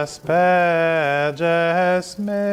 asperges me.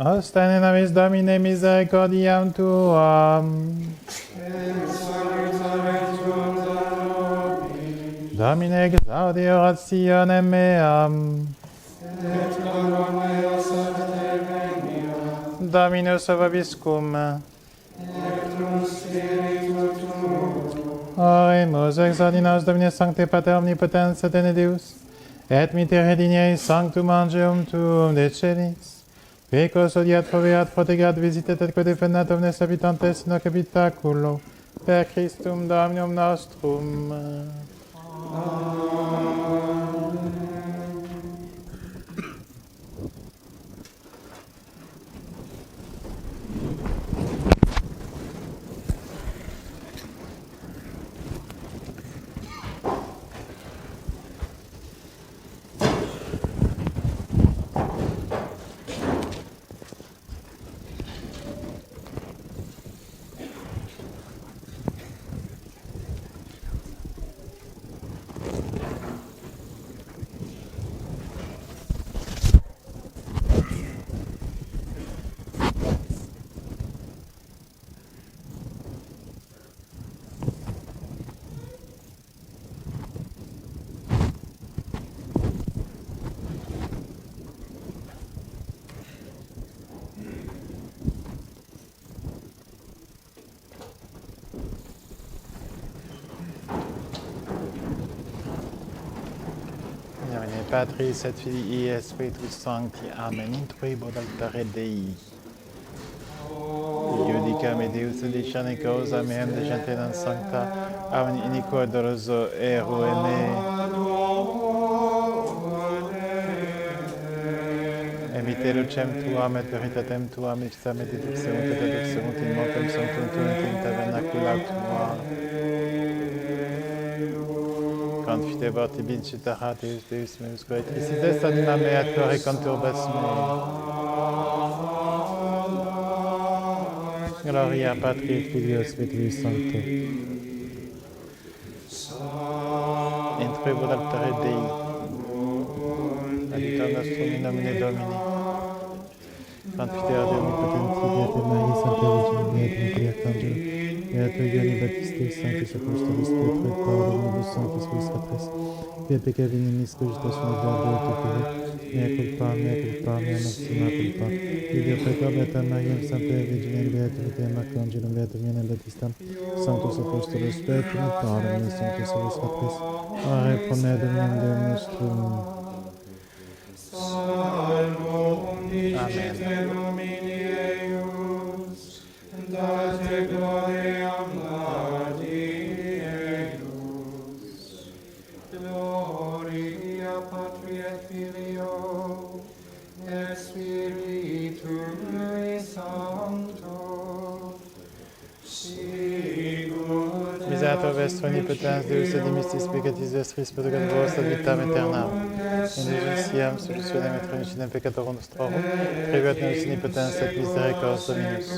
Ostane nobis Domine misericordiam tuam. Domine exaudi orationem meam. Dominus vobiscum. Oremus exaudi nos Domine Sancte Pater Omnipotens et Deus, et mitere dignes sanctum angeum tuum de celis. Pecos odiat, foveat, protegat, visitet et codefendat omnes habitantes in hoc habitaculo, per Christum Dominum nostrum. Patris et Filii et Spiritus Sancti. Amen. Introibo d'altare Dei. Iudicam et Deus dicane causa meam de gente non sancta, amen iniquo doloroso eruene. Emite lucem tuam et veritatem tuam, ipsam et deduxerunt in mortem sanctum tuum in tabernacula tua. Confitebor tibincitara Deus meus coetricides anima mea core conturbas me. Gloria Patri et Filio Spiritus Sancto. Introibo d'altare Dei. Adiutor nostrum in nomine Domini. Confiteor de omnipotenti, Beate Maria, Sancta Virgine, Beate Nuclear Angelo, Beate Giovanni Baptistus, Sanctus Apostolis, Petre, Paolo, Nobis Sanctus, Luis Patres, Beate Peccavi Nimis, Cogitation et Verbo et Tocere, mea culpa, mea maxima culpa. Iudio pecabeta Mariam, Sancta Virgine Beatrice, Marcangelum Beatrice Baptistam, Sanctus Apostolus Petrum, Paulum, Sanctus Salus Patris, Ore pro me Dominum Deum nostrum. Salvum dicite Domini eius, date gloriam Dei eius. Gloria Patri et Filio, et Spiritui Sancto, sicut Misato vestro omnipotens Deus et dimistis peccatis vestris purgatum vos ad vitam aeternam. In Jesusiam solutionem et remissionem peccatorum nostrorum, pregat nos omnipotens et misericordias Dominus.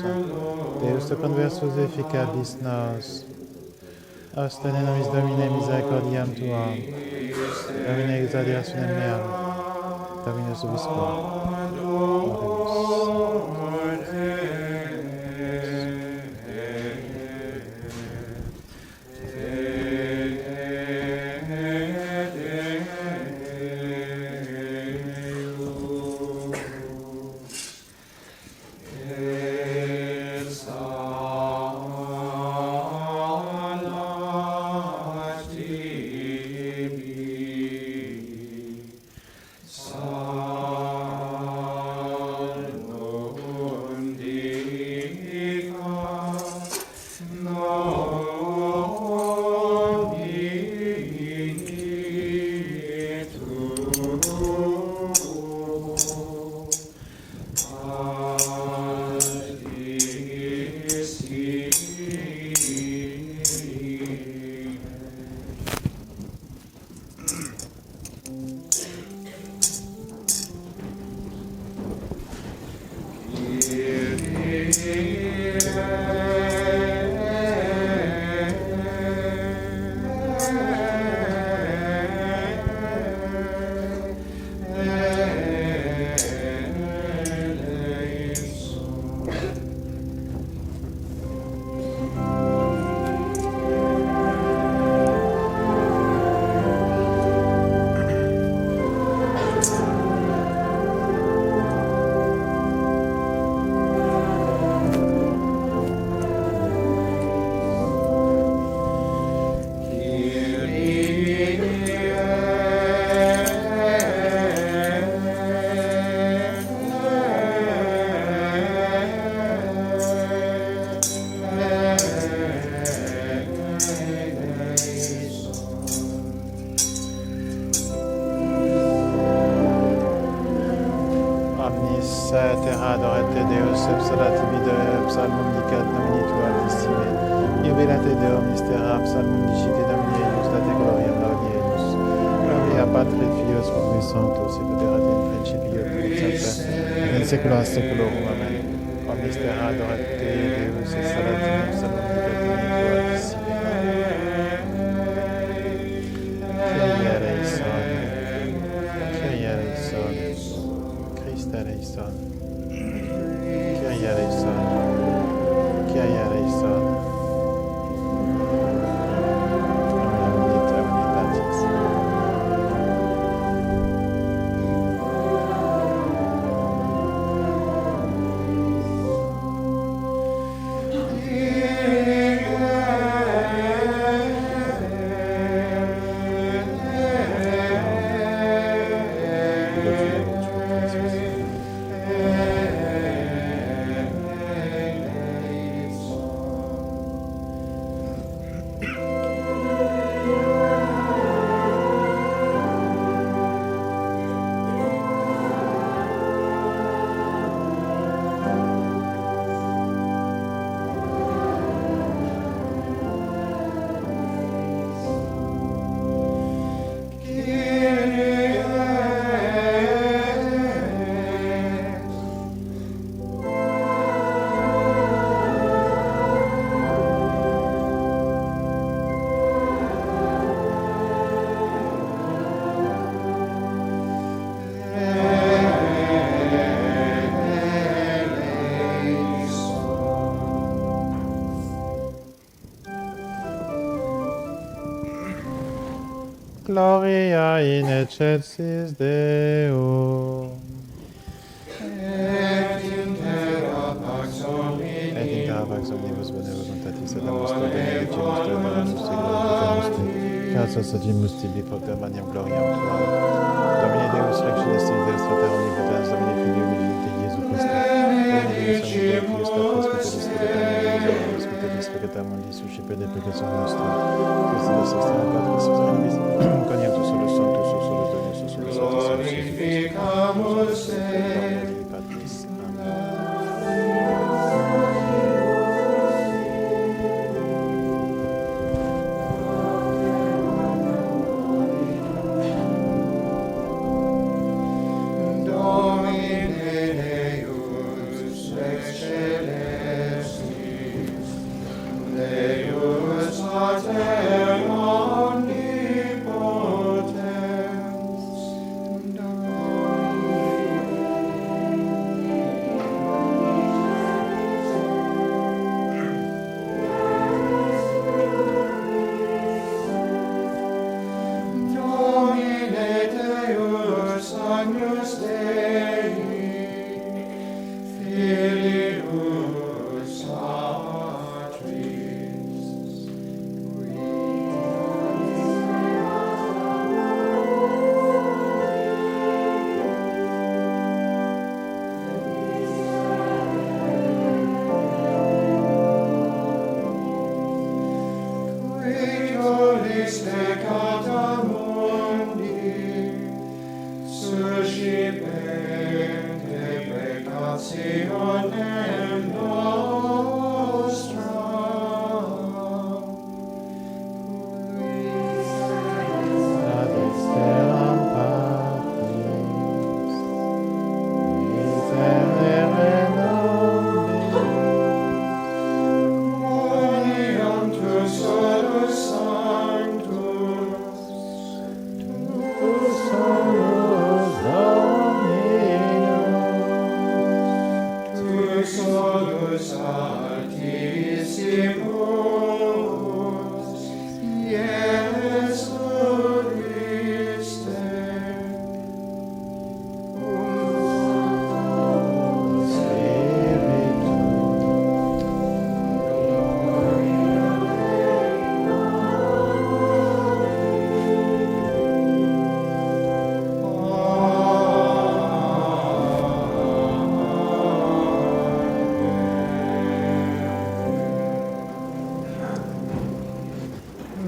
Deus te conversus efficabis nos. Ostene nobis Domine misericordiam tuam. Domine exaudirationem meam. Dominus vobiscum. terra adorate Deus, psalati videre, psalmum dicat nomini tua altissime. Jubilate Deum mystera, psalmum dicite nomini eius, date gloria laudi eius. Gloria Patri et Filio Spiritus Sanctus, sic erat in principio et semper, et in saecula saeculorum. Amen. O mystera adorate Deus, psalati psalmum dicat nomini tua altissime. Kyrie eleison, Kyrie eleison, Christe eleison, Kyrie eleison, Kyrie eleison. Gloria in excelsis Deo. sosadimus tibi propter maniam gloriam tuam. Domine Deus Rex celestis Deus Pater omnipotens, Domine Filium Divinity Iesu Christi. Domine Deus omnibenefius Patris Spiritus Spiritus Peccata Mundi suscipe de peccatum nostra. Christi Deus extrema Patris Spiritus coniatus solus sanctus solus Deus solus Glorificamus te. Patris.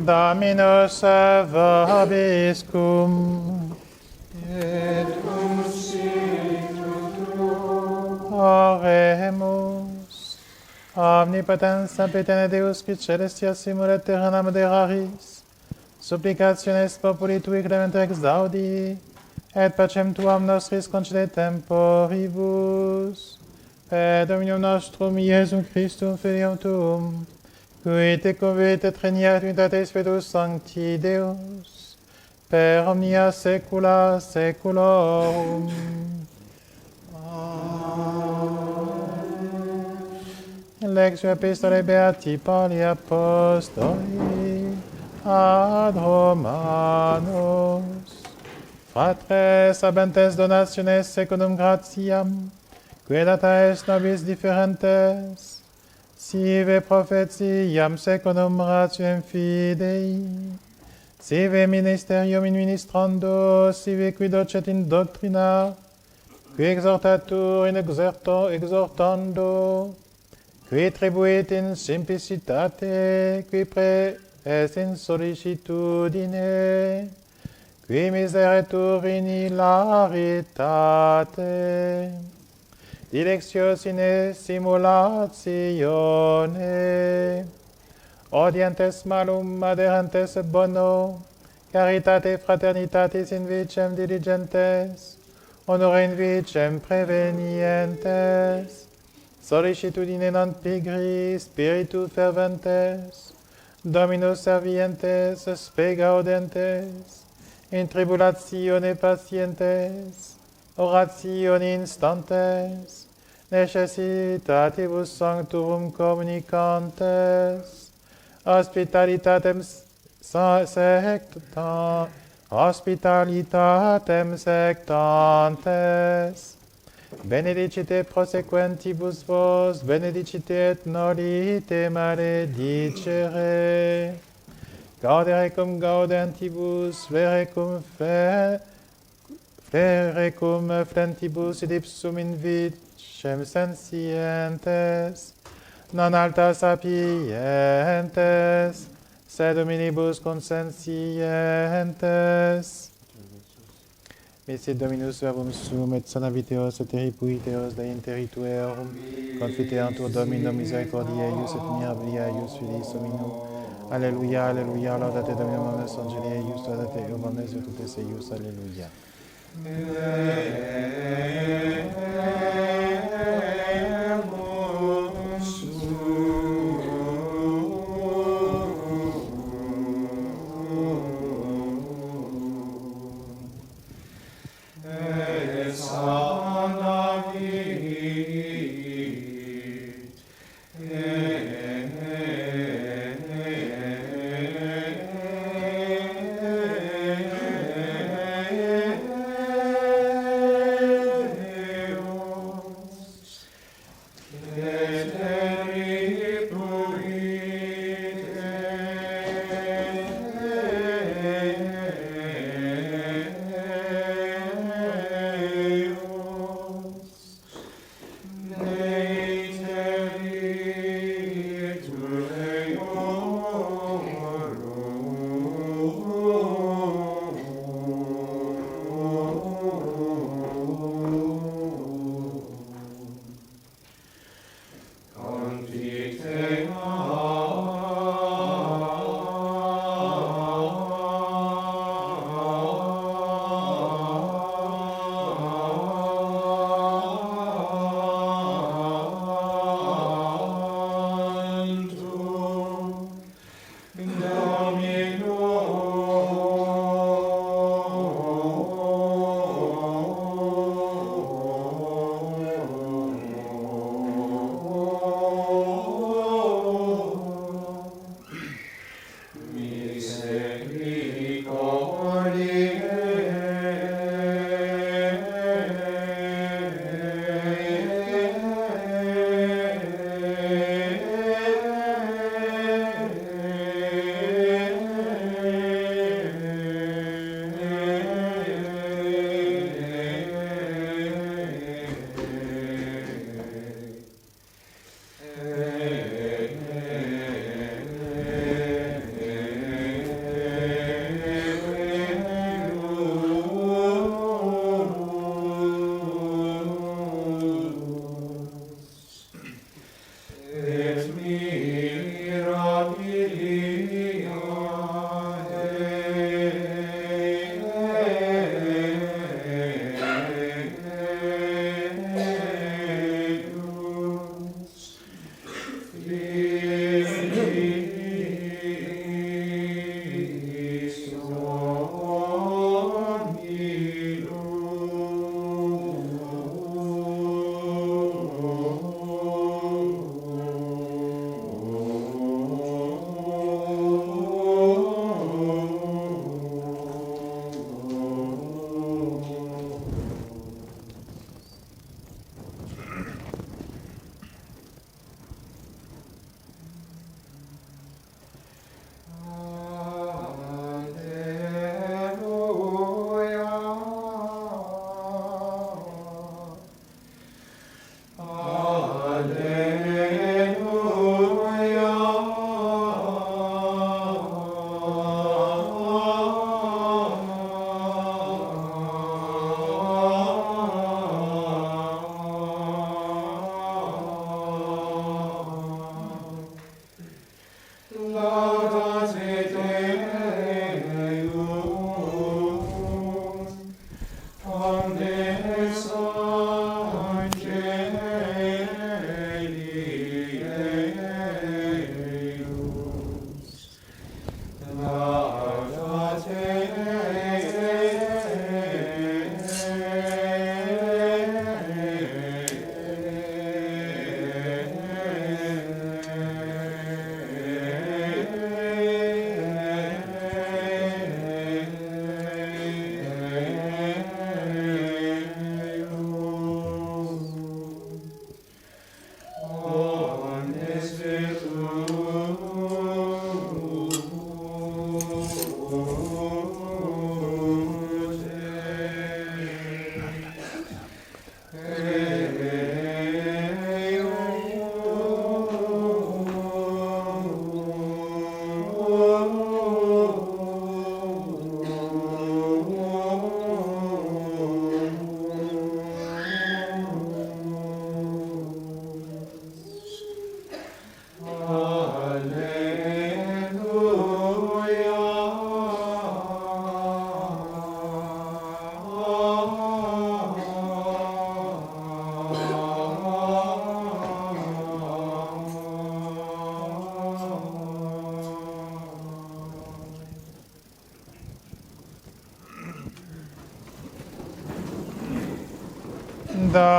Dominus vobiscum. Et cum spiritu tuo. Oremus. Omnipotens sapetene Deus qui celestia simul et terranam deraris. Supplicationes populi tui clemente exaudi. Et pacem tuam nostris concede temporibus. Per Dominum nostrum Iesum Christum Filium tuum. Qui te convit et regniat unitate Spiritus Sancti Deus, per omnia saecula saeculorum. Amen. Lectio Epistolae Beati Pauli Apostoli ad Romanos. Fratres habentes donationes secundum gratiam, qui data est nobis differentes, sive prophetiam secundum ratium fidei, sive ministerium in ministrando, sive qui docet in doctrina, qui exhortatur in exhortando, qui tribuit in simplicitate, qui est in sollicitudine, qui miseretur in hilaritate, dilectio sine simulatione, audientes malum, adherentes bono, caritate fraternitatis in vicem diligentes, honore in vicem prevenientes, sollicitudine non pigri, spiritu ferventes, Dominus servientes, spe gaudentes, in tribulatione pacientes, oratione instantes, necessitatibus sanctorum communicantes, hospitalitatem sectantes, benedicite prosequentibus vos, benedicite et nolite maledicere, gaudere cum gaudentibus, flere cum flentibus id ipsum in vicem sensientes, non alta sapientes, sed hominibus consentientes. Misit Dominus verbum sum, et sanaviteos et eripuiteos de interituerum, confiteantur Domino misericordiae eius et mirabilia eius filis hominum. Alleluia, alleluia, laudate Domino omnes angeli eius, laudate omnes virtutes eius, alleluia.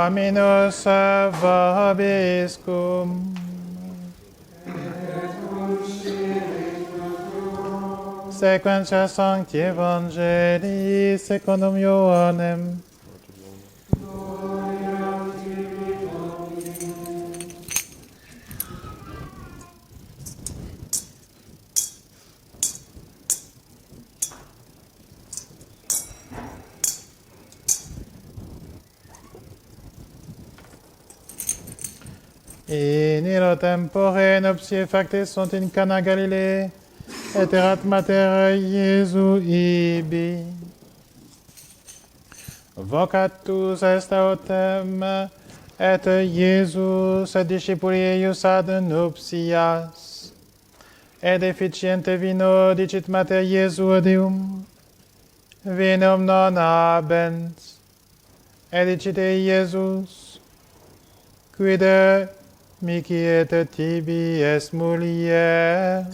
Dominus vobiscum. Sequentia Sancti Evangelii secundum Ioannem. In illo tempore nuptiae facte sunt in Cana Galilee, et erat mater Iesu ibi. Vocatus est autem, et Iesus discipuli eius ad nuptias. Et deficiente vino dicit mater Iesu Deum, vinum non habent. Et dicite Iesus, quid mihi et tibi es mulier,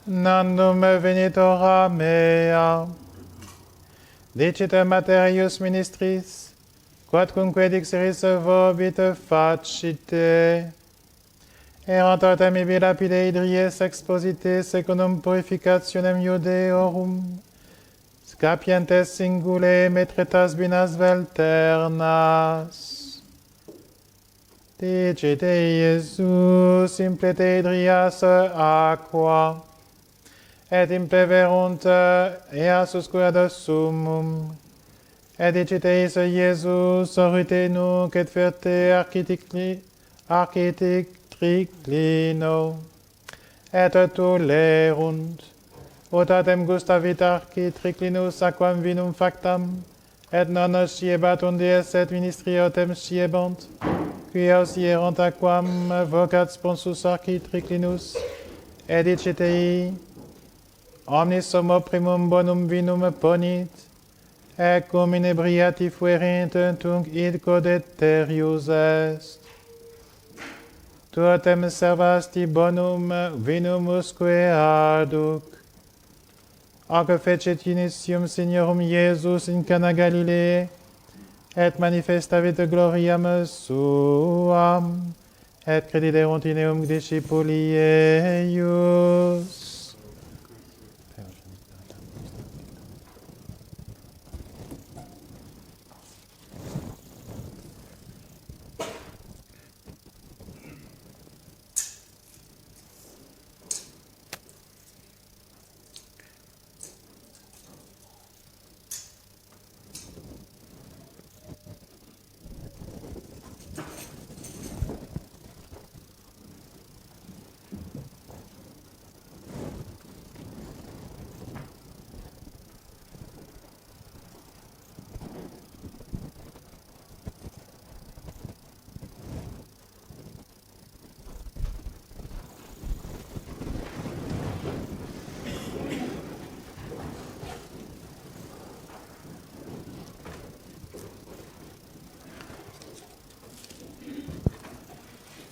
nandum venit ora mea. Dicite mater eius ministris, quodcunque dixeris vobit facite. Erant autem ibi lapide idries exposite secundum purificationem Iudeorum, scapientes singulae metretas binas velternas. Dicite Iesus implete idrias aqua, et impleverunt easus ad sumum. Et dicite is Iesus sorite nunc et ferte architriclino, et tulerunt. Utatem gustavit architriclinus aquam vinum factam, et non sciebat undies et ministri autem sciebant, qui ausierant aquam vocat sponsus architriclinus, et dicitei, omnis homo primum bonum vinum ponit, et cum inebriati fuerint tunc id codeterius est. Tuotem servasti bonum vinum usque aduc. Ac fecit initium Signorum Iesus in Cana Galilee, et manifestavit gloriam suam, et crediderunt in eum discipuli eius.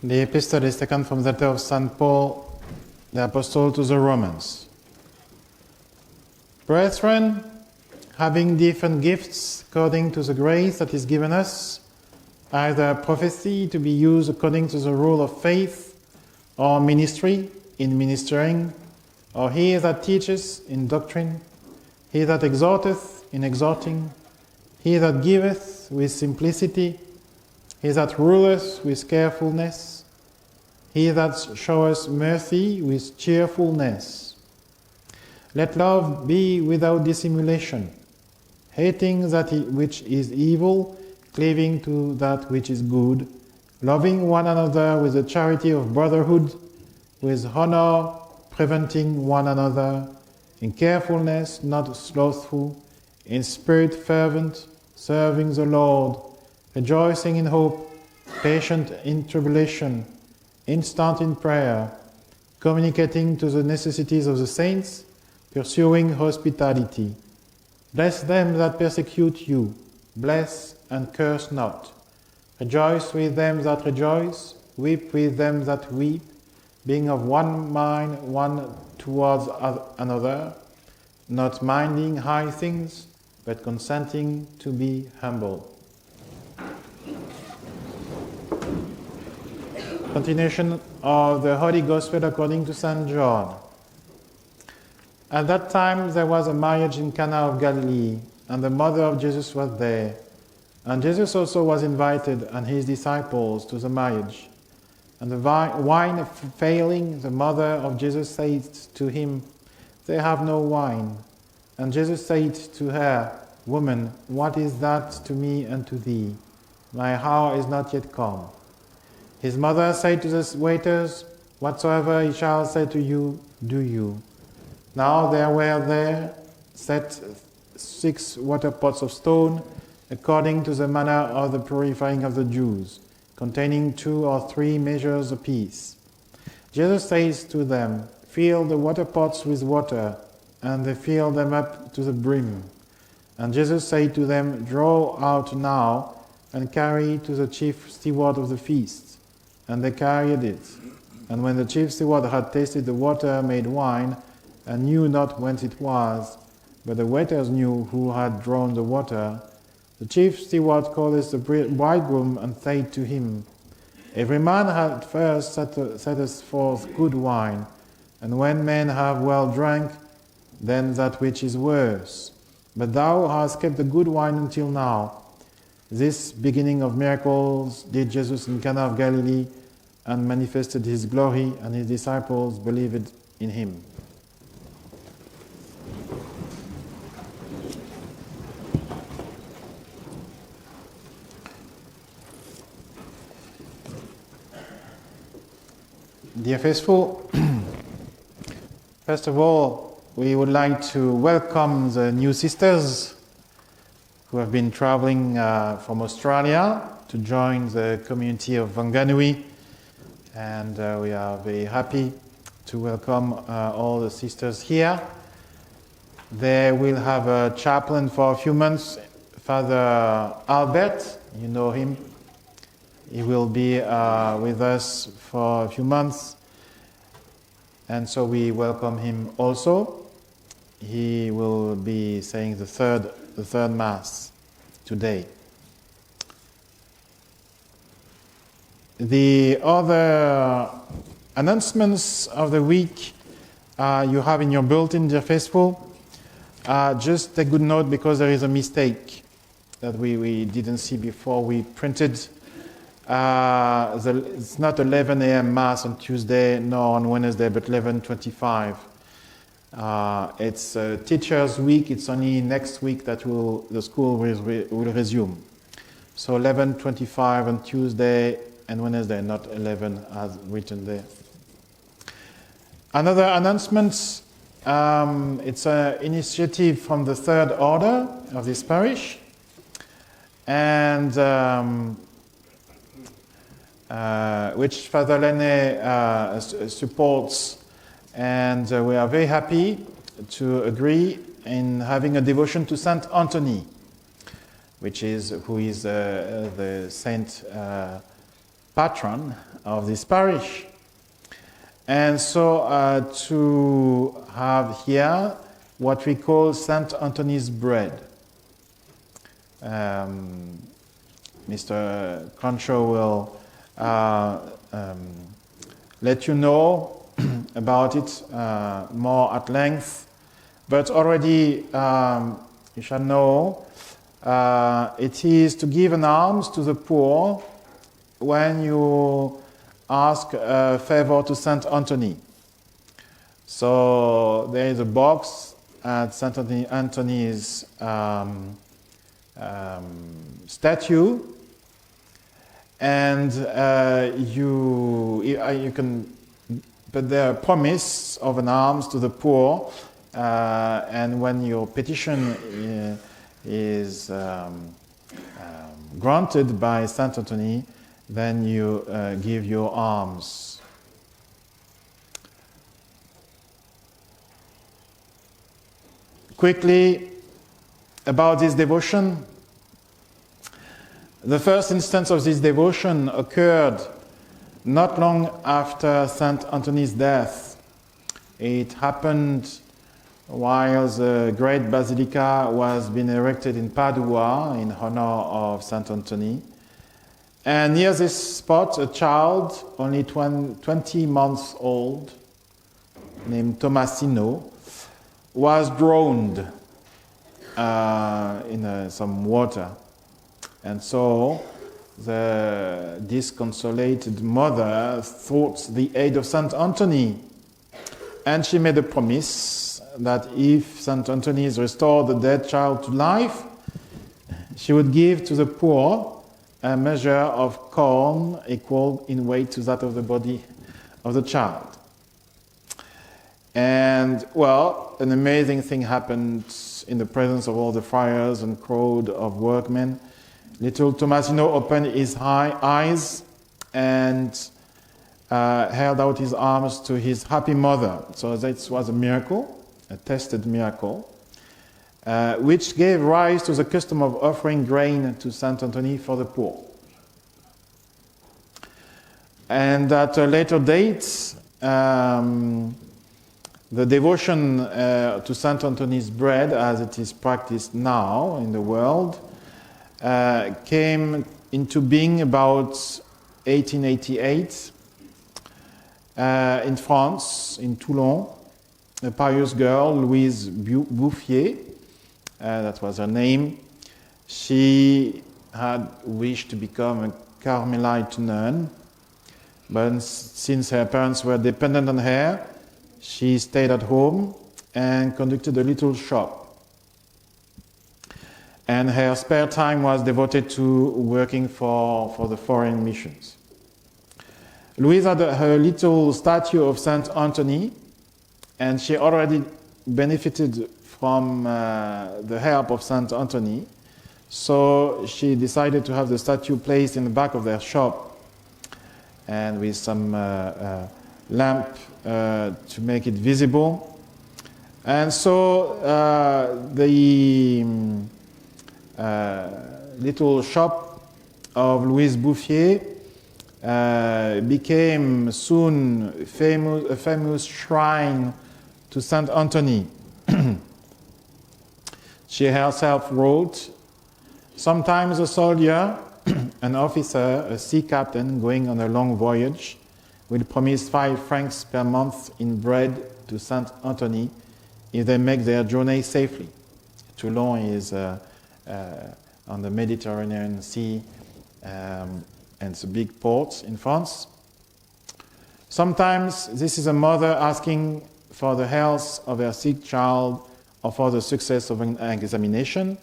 The epistle is taken from the letter of St. Paul, the Apostle to the Romans. Brethren, having different gifts according to the grace that is given us, either prophecy to be used according to the rule of faith, or ministry in ministering, or he that teacheth in doctrine, he that exhorteth in exhorting, he that giveth with simplicity, he that ruleth with carefulness, he that showeth mercy with cheerfulness. Let love be without dissimulation, hating that which is evil, cleaving to that which is good, loving one another with the charity of brotherhood, with honor, preventing one another, in carefulness not slothful, in spirit fervent, serving the Lord, rejoicing in hope, patient in tribulation, instant in prayer, communicating to the necessities of the saints, pursuing hospitality. Bless them that persecute you, bless and curse not. Rejoice with them that rejoice, weep with them that weep, being of one mind one towards another, not minding high things, but consenting to be humble. Continuation of the Holy Gospel according to St. John. At that time there was a marriage in Cana of Galilee, and the mother of Jesus was there. And Jesus also was invited and his disciples to the marriage. And the wine failing, the mother of Jesus said to him, "They have no wine." And Jesus said to her, "Woman, what is that to me and to thee? My hour is not yet come." His mother said to the waiters, "Whatsoever he shall say to you, do you." Now there were there set 6 water pots of stone, according to the manner of the purifying of the Jews, containing 2 or 3 measures apiece. Jesus says to them, "Fill the water pots with water," and they filled them up to the brim. And Jesus said to them, "Draw out now, and carry to the chief steward of the feast." And they carried it. And when the chief steward had tasted the water made wine, and knew not whence it was, but the waiters knew who had drawn the water, the chief steward called the bridegroom and said to him, "Every man had first setteth forth good wine, and when men have well drunk, then that which is worse. But thou hast kept the good wine until now." This beginning of miracles did Jesus in Cana of Galilee, and manifested his glory, and his disciples believed in him. Dear faithful, first of all, we would like to welcome the new sisters who have been traveling from Australia to join the community of Wanganui, and we are very happy to welcome all the sisters here. They will have a chaplain for a few months, Father Albert, you know him. He will be with us for a few months, and so we welcome him also. He will be saying the third Mass today. The other announcements of the week you have in your bulletin, dear faithful. Just a good note, because there is a mistake that we didn't see before we printed. It's not 11 a.m. Mass on Tuesday nor on Wednesday, but 11:25. It's Teachers' Week. It's only next week that the school will resume. So 11:25 on Tuesday and Wednesday, not 11 as written there. Another announcement, it's an initiative from the Third Order of this parish, and which Father Lene supports, and we are very happy to agree in having a devotion to Saint Anthony, who is the saint patron of this parish. And so to have here what we call Saint Anthony's bread. Mr. Crenshaw will let you know about it more at length, but already you shall know it is to give an alms to the poor when you ask a favor to Saint Anthony. So there is a box at Saint Anthony's statue, and you can put there a promise of an alms to the poor, and when your petition is granted by Saint Anthony, then you give your alms. Quickly about this devotion. The first instance of this devotion occurred not long after Saint Anthony's death. It happened while the great basilica was being erected in Padua in honor of Saint Anthony. And near this spot, a child, only 20 months old, named Tomasino, was drowned in some water. And so the disconsolated mother sought the aid of Saint Anthony. And she made a promise that if Saint Anthony restored the dead child to life, she would give to the poor a measure of corn equal in weight to that of the body of the child. And, well, an amazing thing happened in the presence of all the friars and crowd of workmen. Little Tomasino opened his eyes and held out his arms to his happy mother. So that was a miracle, a tested miracle, which gave rise to the custom of offering grain to Saint Anthony for the poor. And at a later date, the devotion to Saint Anthony's bread, as it is practiced now in the world, came into being about 1888 in France, in Toulon. A pious girl, Louise Bouffier, that was her name. She had wished to become a Carmelite nun, but since her parents were dependent on her, she stayed at home and conducted a little shop. And her spare time was devoted to working for the foreign missions. Louise had her little statue of Saint Anthony, and she already benefited from the help of Saint Anthony. So she decided to have the statue placed in the back of their shop, and with some lamp to make it visible. And so the little shop of Louise Bouffier became soon a famous shrine to Saint Anthony. She herself wrote, "Sometimes a soldier, an officer, a sea captain going on a long voyage will promise 5 francs per month in bread to Saint Anthony if they make their journey safely." Toulon is on the Mediterranean Sea, and it's a big port in France. Sometimes this is a mother asking for the health of her sick child or for the success of an examination.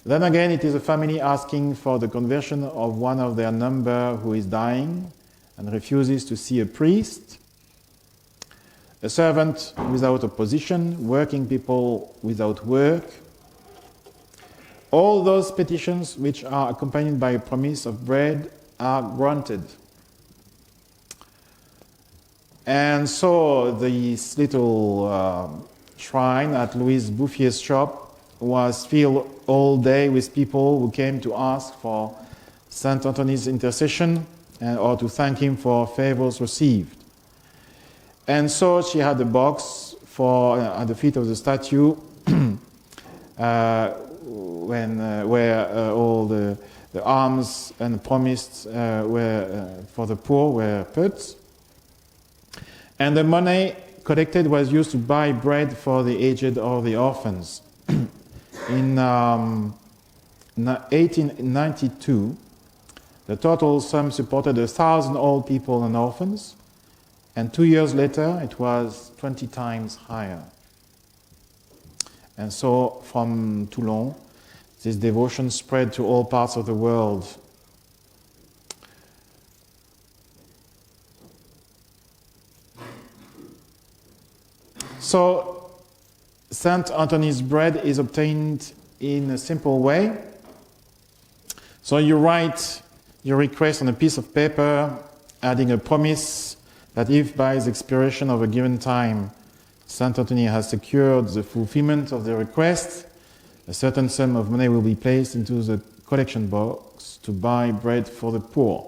Then again, it is a family asking for the conversion of one of their number who is dying and refuses to see a priest. A servant without a position, working people without work. All those petitions which are accompanied by a promise of bread are granted. And so this little shrine at Louise Bouffier's shop was filled all day with people who came to ask for Saint Anthony's intercession or to thank him for favors received. And so she had a box at the feet of the statue where all the alms and promised for the poor were put. And the money collected was used to buy bread for the aged or the orphans. In 1892, the total sum supported 1,000 old people and orphans, and 2 years later it was 20 times higher. And so from Toulon, this devotion spread to all parts of the world. So Saint Anthony's bread is obtained in a simple way. So you write your request on a piece of paper, adding a promise that if by the expiration of a given time Saint Anthony has secured the fulfillment of the request, a certain sum of money will be placed into the collection box to buy bread for the poor.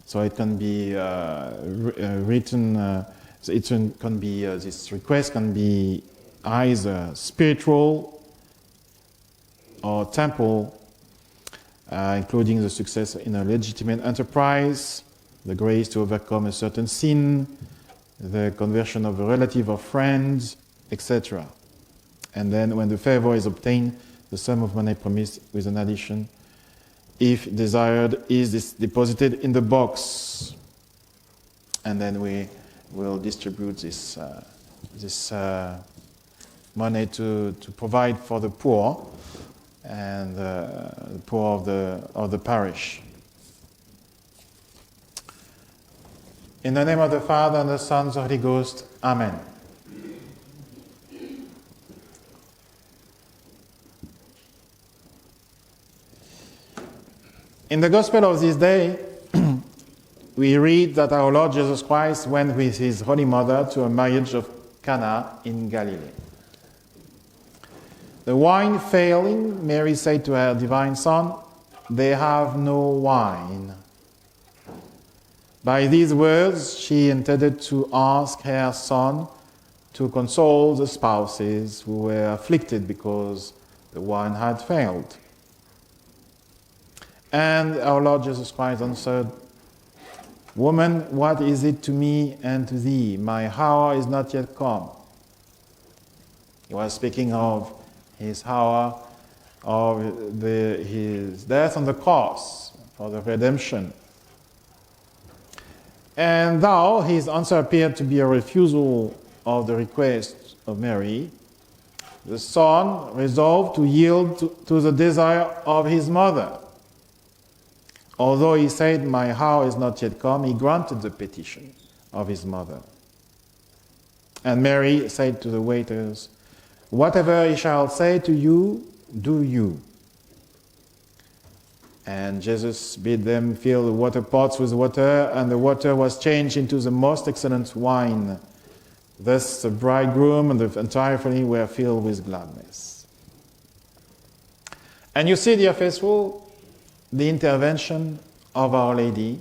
So it can be written. This request can be either spiritual or temporal, including the success in a legitimate enterprise, the grace to overcome a certain sin, the conversion of a relative or friend, etc. And then when the favor is obtained, the sum of money promised with an addition, if desired, is deposited in the box. And then we will distribute this money to provide for the poor and the poor of the parish. In the name of the Father, and the Son, and the Holy Ghost. Amen. In the Gospel of this day, we read that our Lord Jesus Christ went with his Holy Mother to a marriage of Cana in Galilee. The wine failing, Mary said to her divine Son, "They have no wine." By these words, she intended to ask her Son to console the spouses who were afflicted because the wine had failed. And our Lord Jesus Christ answered, "Woman, what is it to me and to thee? My hour is not yet come." He was speaking of his hour of his death on the cross for the redemption. And though his answer appeared to be a refusal of the request of Mary, the Son resolved to yield to the desire of his mother. Although he said, "My hour is not yet come," he granted the petition of his mother. And Mary said to the waiters, "Whatever he shall say to you, do you." And Jesus bid them fill the water pots with water, and the water was changed into the most excellent wine. Thus the bridegroom and the entire family were filled with gladness. And you see, dear faithful, the intervention of Our Lady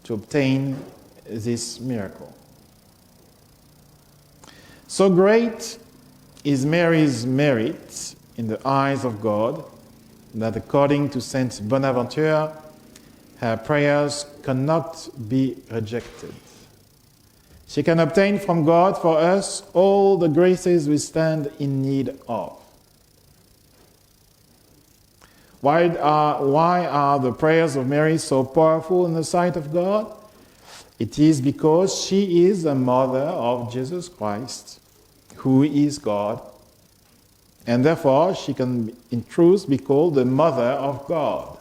to obtain this miracle. So great is Mary's merit in the eyes of God that, according to Saint Bonaventure, her prayers cannot be rejected. She can obtain from God for us all the graces we stand in need of. Why are the prayers of Mary so powerful in the sight of God? It is because she is the mother of Jesus Christ, who is God, and therefore she can in truth be called the Mother of God.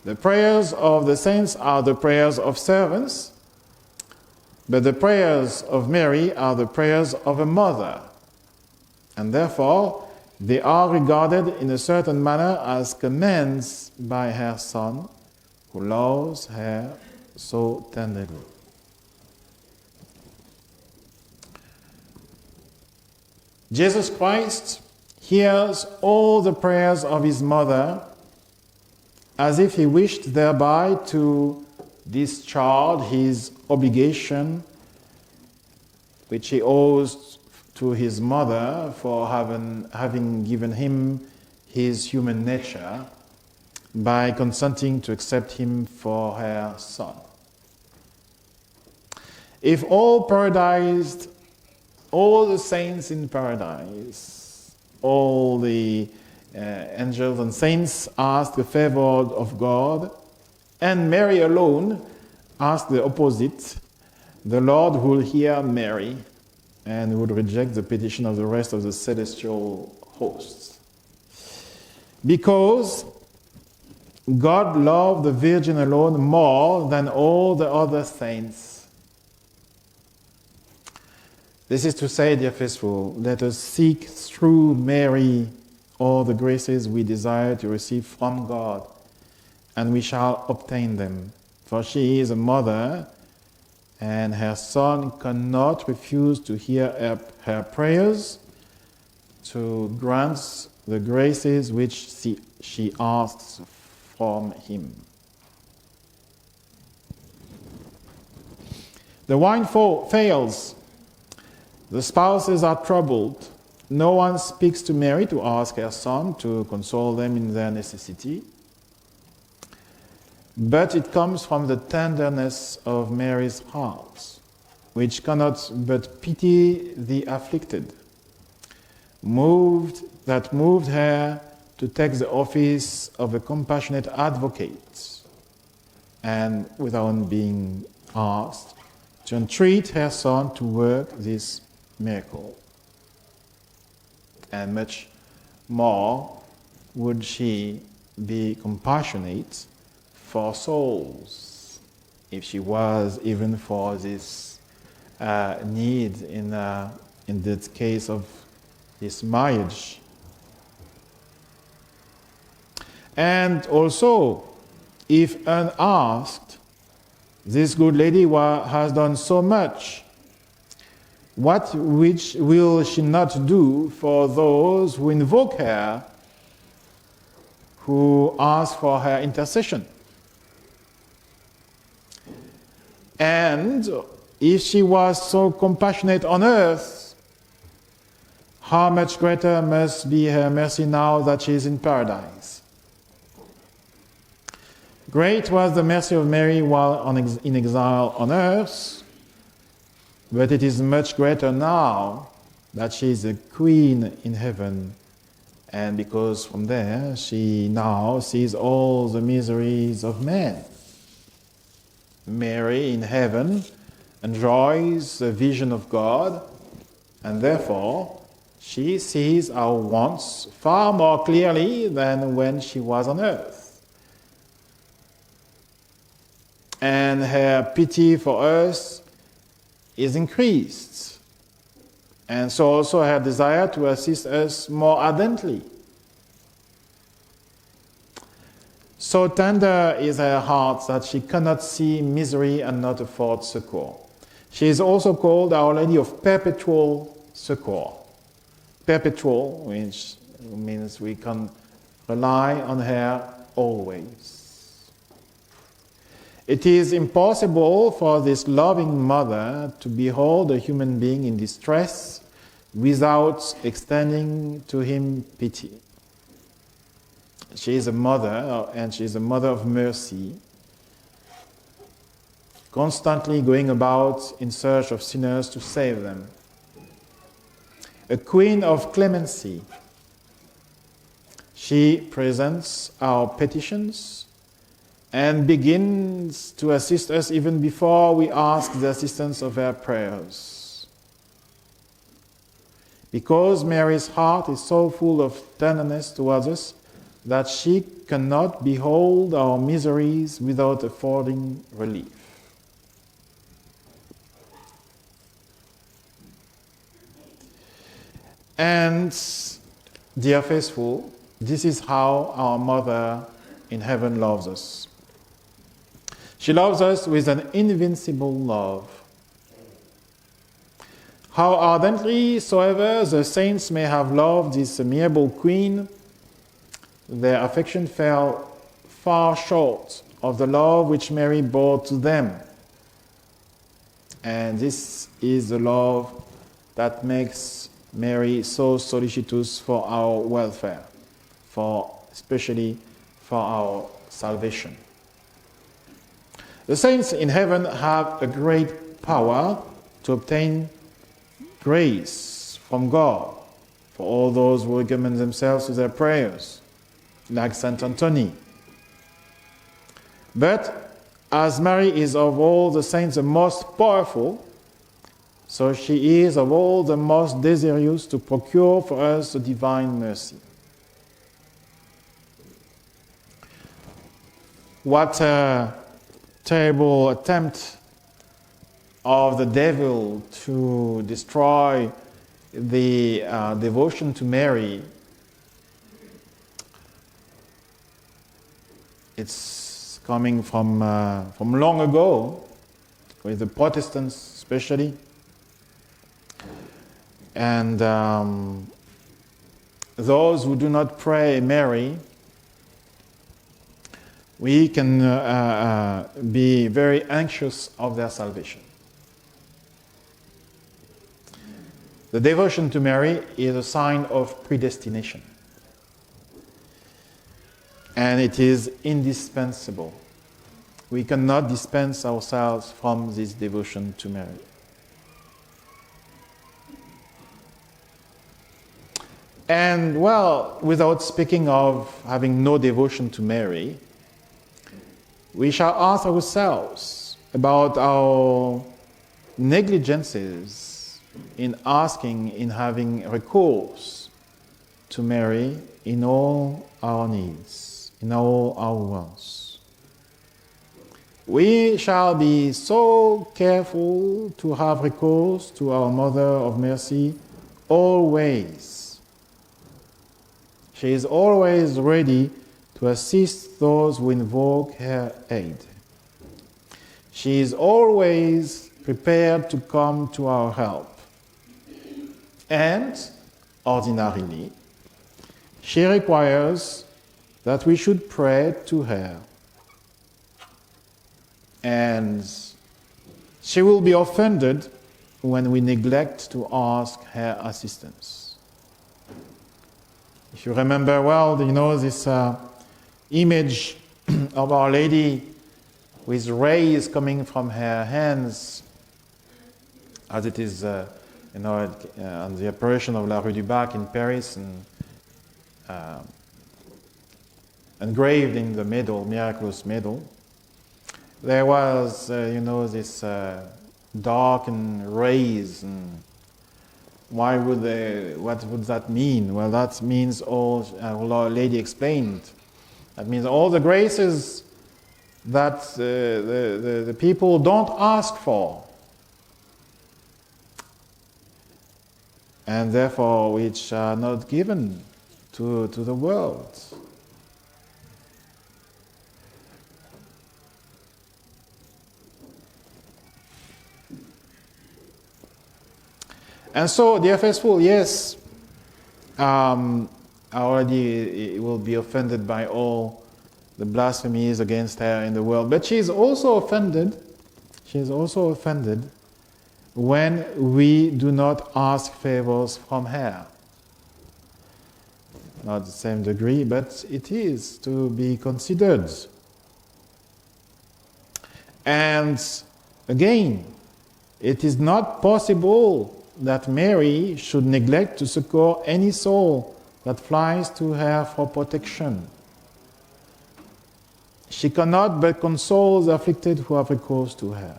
The prayers of the saints are the prayers of servants, but the prayers of Mary are the prayers of a mother, and therefore they are regarded in a certain manner as commands by her Son, who loves her so tenderly. Jesus Christ hears all the prayers of his mother as if he wished thereby to discharge his obligation which he owes to his mother for having given him his human nature by consenting to accept him for her Son. If all the saints in paradise, all the angels and saints asked the favor of God, and Mary alone asked the opposite, the Lord would hear Mary and would reject the petition of the rest of the celestial hosts. Because God loved the Virgin alone more than all the other saints. This is to say, dear faithful, let us seek through Mary all the graces we desire to receive from God, and we shall obtain them. For she is a mother, and her Son cannot refuse to hear her prayers, to grant the graces which she asks from him. The wine fails. The spouses are troubled. no one speaks to Mary to ask her son to console them in their necessity, but it comes from the tenderness of Mary's heart, which cannot but pity the afflicted, that moved her to take the office of a compassionate advocate, and without being asked, to entreat her son to work this miracle. And much more would she be compassionate for souls, if she was even for this need in the case of this marriage. And also, if unasked, this good lady has done so much. What which will she not do for those who invoke her, who ask for her intercession? And if she was so compassionate on earth, how much greater must be her mercy now that she is in paradise? Great was the mercy of Mary while in exile on earth, but it is much greater now that she is a queen in heaven, and because from there she now sees all the miseries of men. Mary in heaven enjoys the vision of God, and therefore she sees our wants far more clearly than when she was on earth. And her pity for us is increased, and so also her desire to assist us more ardently. So tender is her heart that she cannot see misery and not afford succor. She is also called Our Lady of Perpetual Succor. Perpetual, which means we can rely on her always. It is impossible for this loving mother to behold a human being in distress without extending to him pity. She is a mother, and she is a mother of mercy, constantly going about in search of sinners to save them. A queen of clemency. She presents our petitions and begins to assist us even before we ask the assistance of her prayers. Because Mary's heart is so full of tenderness towards us that she cannot behold our miseries without affording relief. And, dear faithful, this is how our Mother in heaven loves us. She loves us with an invincible love. How ardently soever the saints may have loved this amiable queen, their affection fell far short of the love which Mary bore to them. And this is the love that makes Mary so solicitous for our welfare, especially for our salvation. The saints in heaven have a great power to obtain grace from God for all those who recommend themselves to their prayers, like Saint Anthony. But as Mary is of all the saints the most powerful, so she is of all the most desirous to procure for us the divine mercy. What a terrible attempt of the devil to destroy the devotion to Mary. It's coming from long ago, with the Protestants especially. And those who do not pray Mary, we can be very anxious of their salvation. the devotion to Mary is a sign of predestination. And it is indispensable. We cannot dispense ourselves from this devotion to Mary. And well, without speaking of having no devotion to Mary, we shall ask ourselves about our negligences in asking, in having recourse to Mary in all our needs, in all our wants. We shall be so careful to have recourse to our Mother of Mercy always. She is always ready to assist those who invoke her aid. She is always prepared to come to our help. And, ordinarily, she requires that we should pray to her. And she will be offended when we neglect to ask her assistance. If you remember well, this image of Our Lady with rays coming from her hands, as it is, on the apparition of La Rue du Bac in Paris, and engraved in the medal, miraculous medal. There was, this darkened rays. And what would that mean? Well, that means Our Lady explained. That means all the graces that the people don't ask for, and therefore which are not given to the world. And so, dear faithful, yes, already will be offended by all the blasphemies against her in the world. But she is also offended. She is also offended when we do not ask favors from her. Not the same degree, but it is to be considered. And again, it is not possible that Mary should neglect to succor any soul that flies to her for protection. She cannot but console the afflicted who have recourse to her.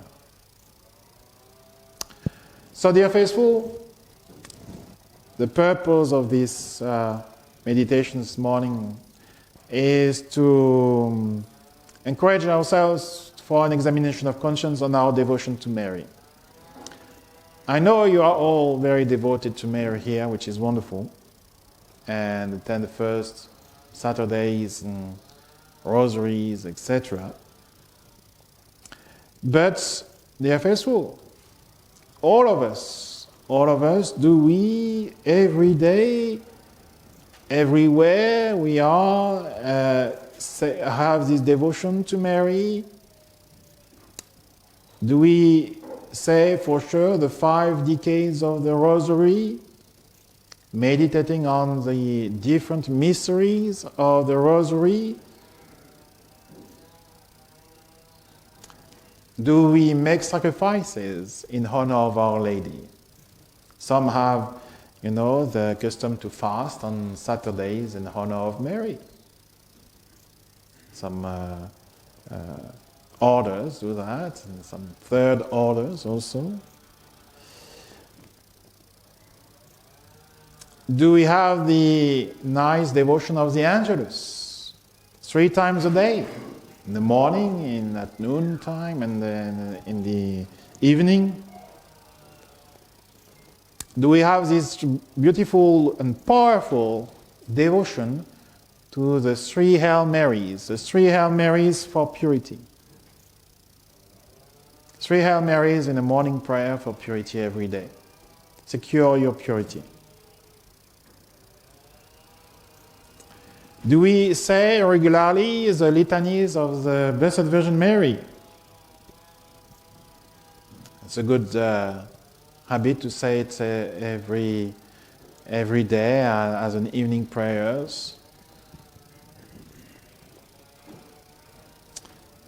So, dear faithful, the purpose of this meditation this morning is to encourage ourselves for an examination of conscience on our devotion to Mary. I know you are all very devoted to Mary here, which is wonderful, and attend the first Saturdays and rosaries, etc. But, dear faithful, all of us, do we every day, everywhere we are, have this devotion to Mary? Do we say for sure the 5 decades of the Rosary, meditating on the different mysteries of the Rosary? Do we make sacrifices in honor of Our Lady? Some have, the custom to fast on Saturdays in honor of Mary. Some orders do that, and some third orders also. Do we have the nice devotion of the Angelus 3 times a day? In the morning, at noon time, and then in the evening? Do we have this beautiful and powerful devotion to the 3 Hail Marys, the 3 Hail Marys for purity? 3 Hail Marys in the morning prayer for purity every day. Secure your purity. Do we say regularly the litanies of the Blessed Virgin Mary? It's a good habit to say it every day as an evening prayers.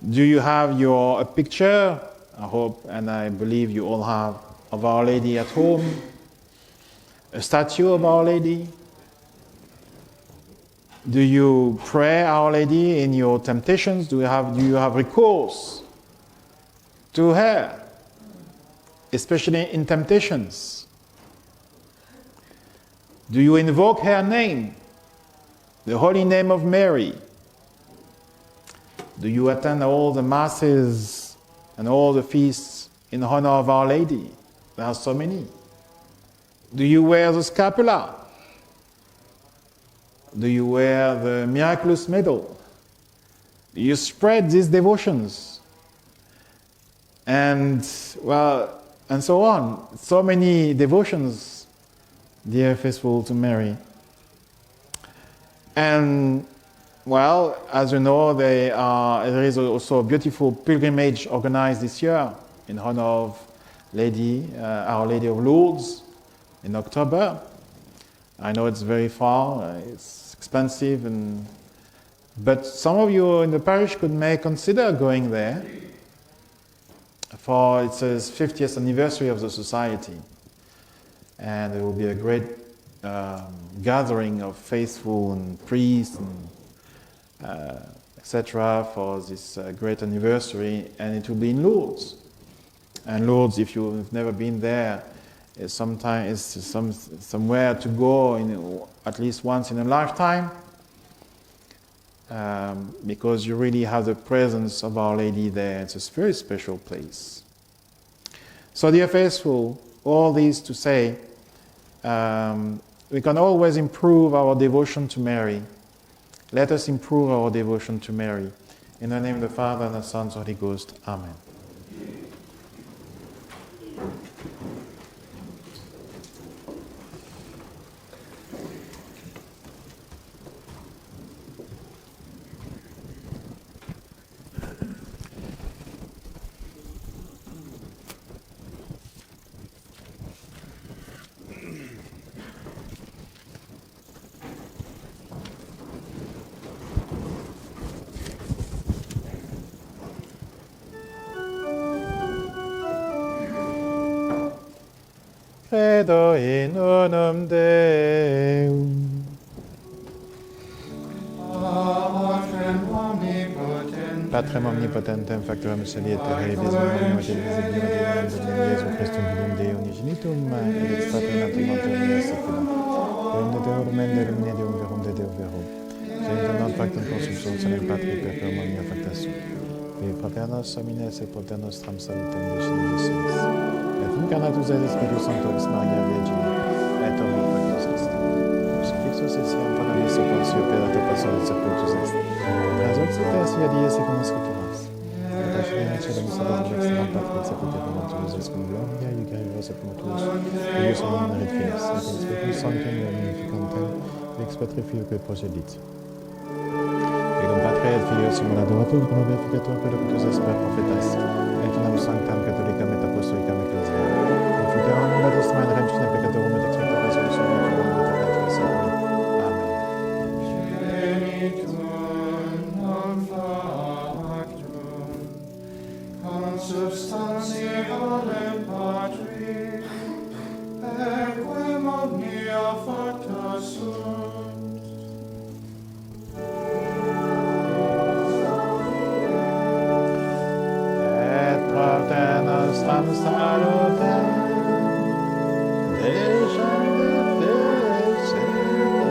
Do you have a picture, I hope and I believe you all have, of Our Lady at home? A statue of Our Lady? Do you pray Our Lady in your temptations? Do you have recourse to her, especially in temptations? Do you invoke her name, the holy name of Mary? Do you attend all the masses and all the feasts in honor of Our Lady? There are so many. Do you wear the scapula? Do you wear the miraculous medal? Do you spread these devotions? And so on. So many devotions, dear faithful to Mary. And as you know, there is also a beautiful pilgrimage organized this year in honor of Our Lady of Lourdes in October. I know it's very far, it's expensive, but some of you in the parish may consider going there, for it's the 50th anniversary of the society. And there will be a great gathering of faithful and priests and etc. for this great anniversary, and it will be in Lourdes. And Lourdes, if you've never been there, is somewhere to go at least once in a lifetime, because you really have the presence of Our Lady there. It's a very special place. So, dear faithful, all this to say, we can always improve our devotion to Mary. Let us improve our devotion to Mary. In the name of the Father, and the Son, and the Holy Ghost. Amen. Credo in unum Deum. Patrem omnipotentem, factorem salieter, visum Jesum Christum, filium Dei unigenitum, et ex paternatum anterum sanctum. Deum de Deo rumende, lumine Deum verum de Deo vero. Gentum non factum consumsum salem patri perpetuum omnia factasum. Et pater nos homines et pater nostram salutem descendet suis. Et incarnatus et Spiritus Sanctus Maria Virgine, et omni peccatus est. Crucifixus et siam panalis sepulsi operate passalis sepultus est. Transuxite sia die secundus scripturas. Et ascendere in cielo miseris extra Patrix et Pater cum gloria iuris et motus, eius omnia ret finis, et in Spiritus Sanctum Omnificantem, ex Patri Filio et procedit. Egum Patre et Filius et Adorator, glorificator pelocutus est per prophetas, et in am sanctam catholicam et apostolicam ecclesiam. Confiterum in latus main redemptione peccatorum et expiator resurrectionem et filum et Patris Seculi. Amen. Substantialem Patri, equem omnia facta sunt. Et pater nostram salutem, descendet celis,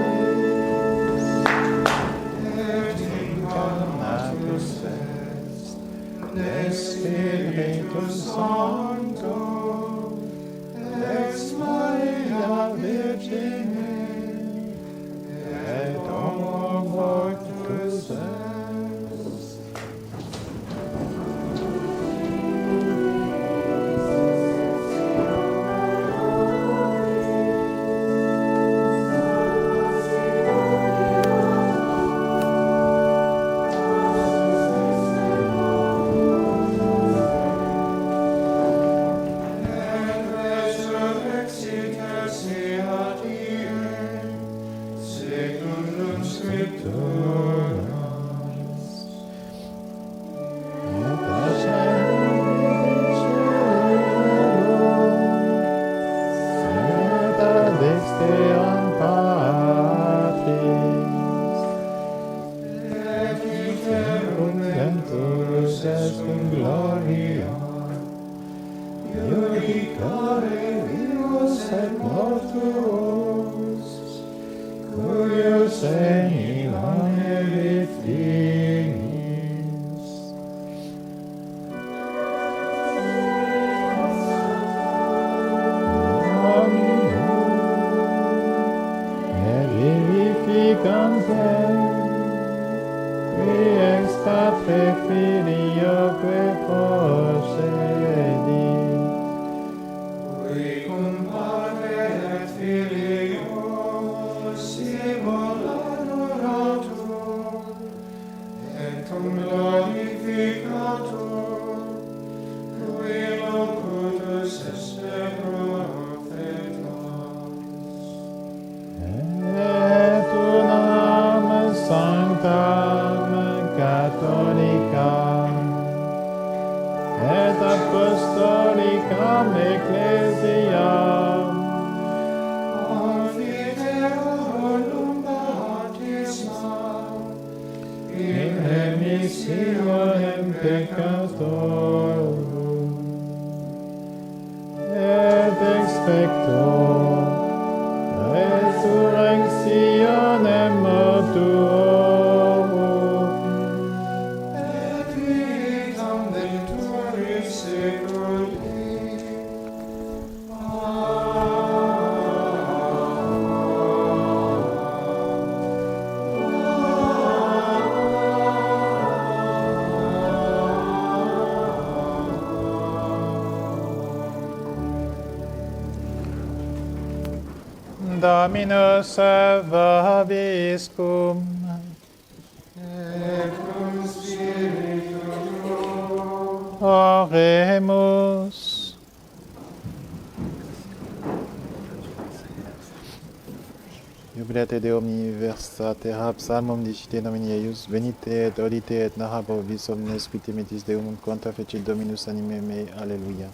et incarnatus est, Spiritus Sancto, ex Maria Virgine, et homo factus est. excelsis cum gloria, iudicare vivos et mortuos, cuius evangelii finis. Et vivificantem, qui ex Patre Filioque procedit, qui cum Patre et Filio simul adoratur, et cum glorificatur, qui locutus esse prophetas. et unam sanctam catholicam et apostolicam ecclesiam Confiteorum baptisma in remissionem peccatorum et expecto resurrectionem mortuorum et vitam venturis seculi. Dominus vobiscum. Et cum spiritu tuo. Oremus. Jubilate de omniversa terra psalmum dicite nomini eius, venite et audite et narrabo vis omnes qui temetis Deum contra fecit Dominus anime mei. Alleluia.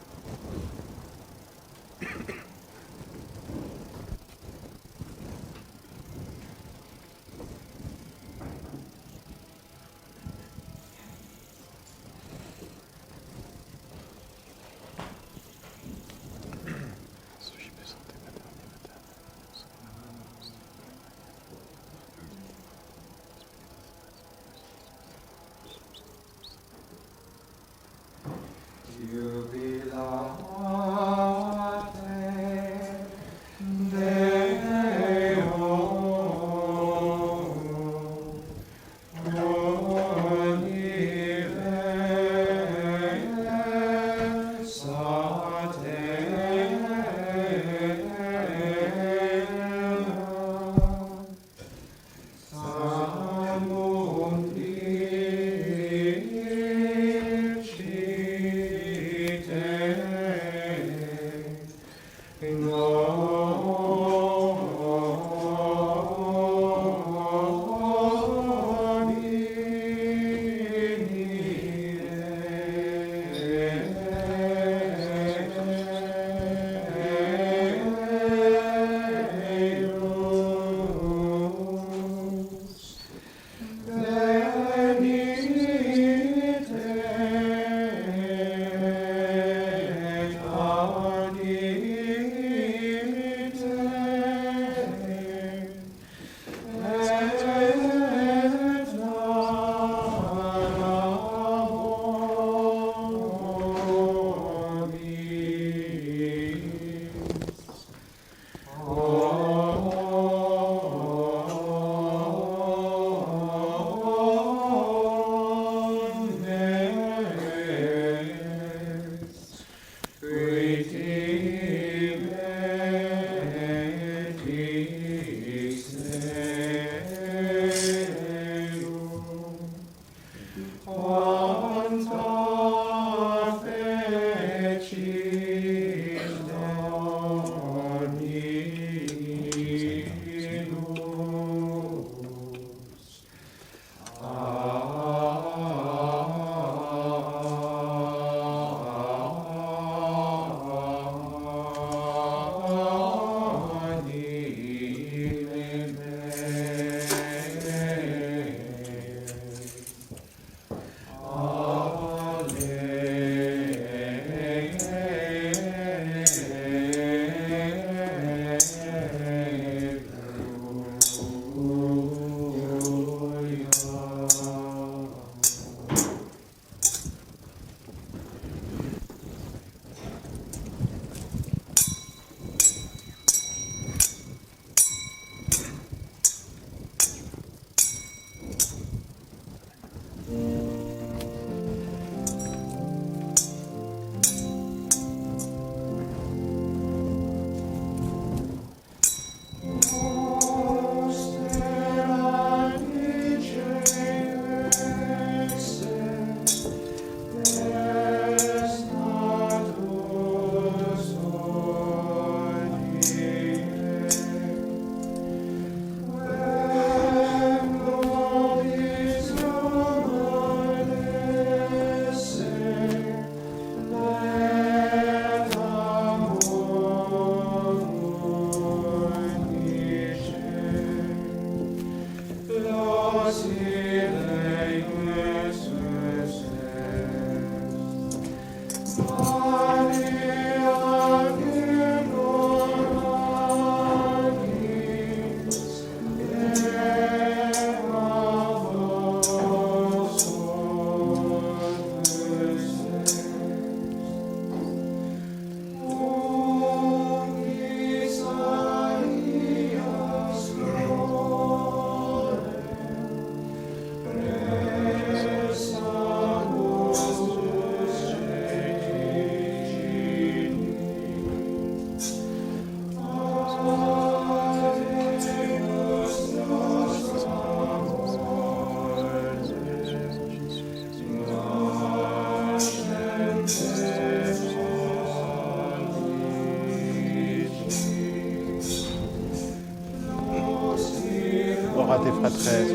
te fratres,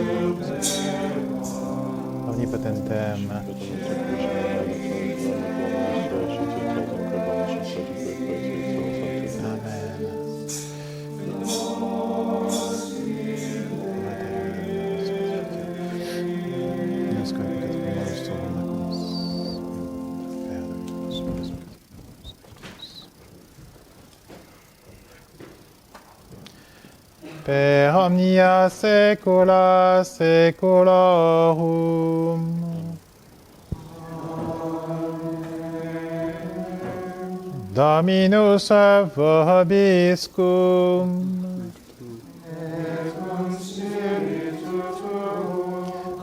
omnipotentem, Per omnia saecula saeculorum. Dominus vobiscum.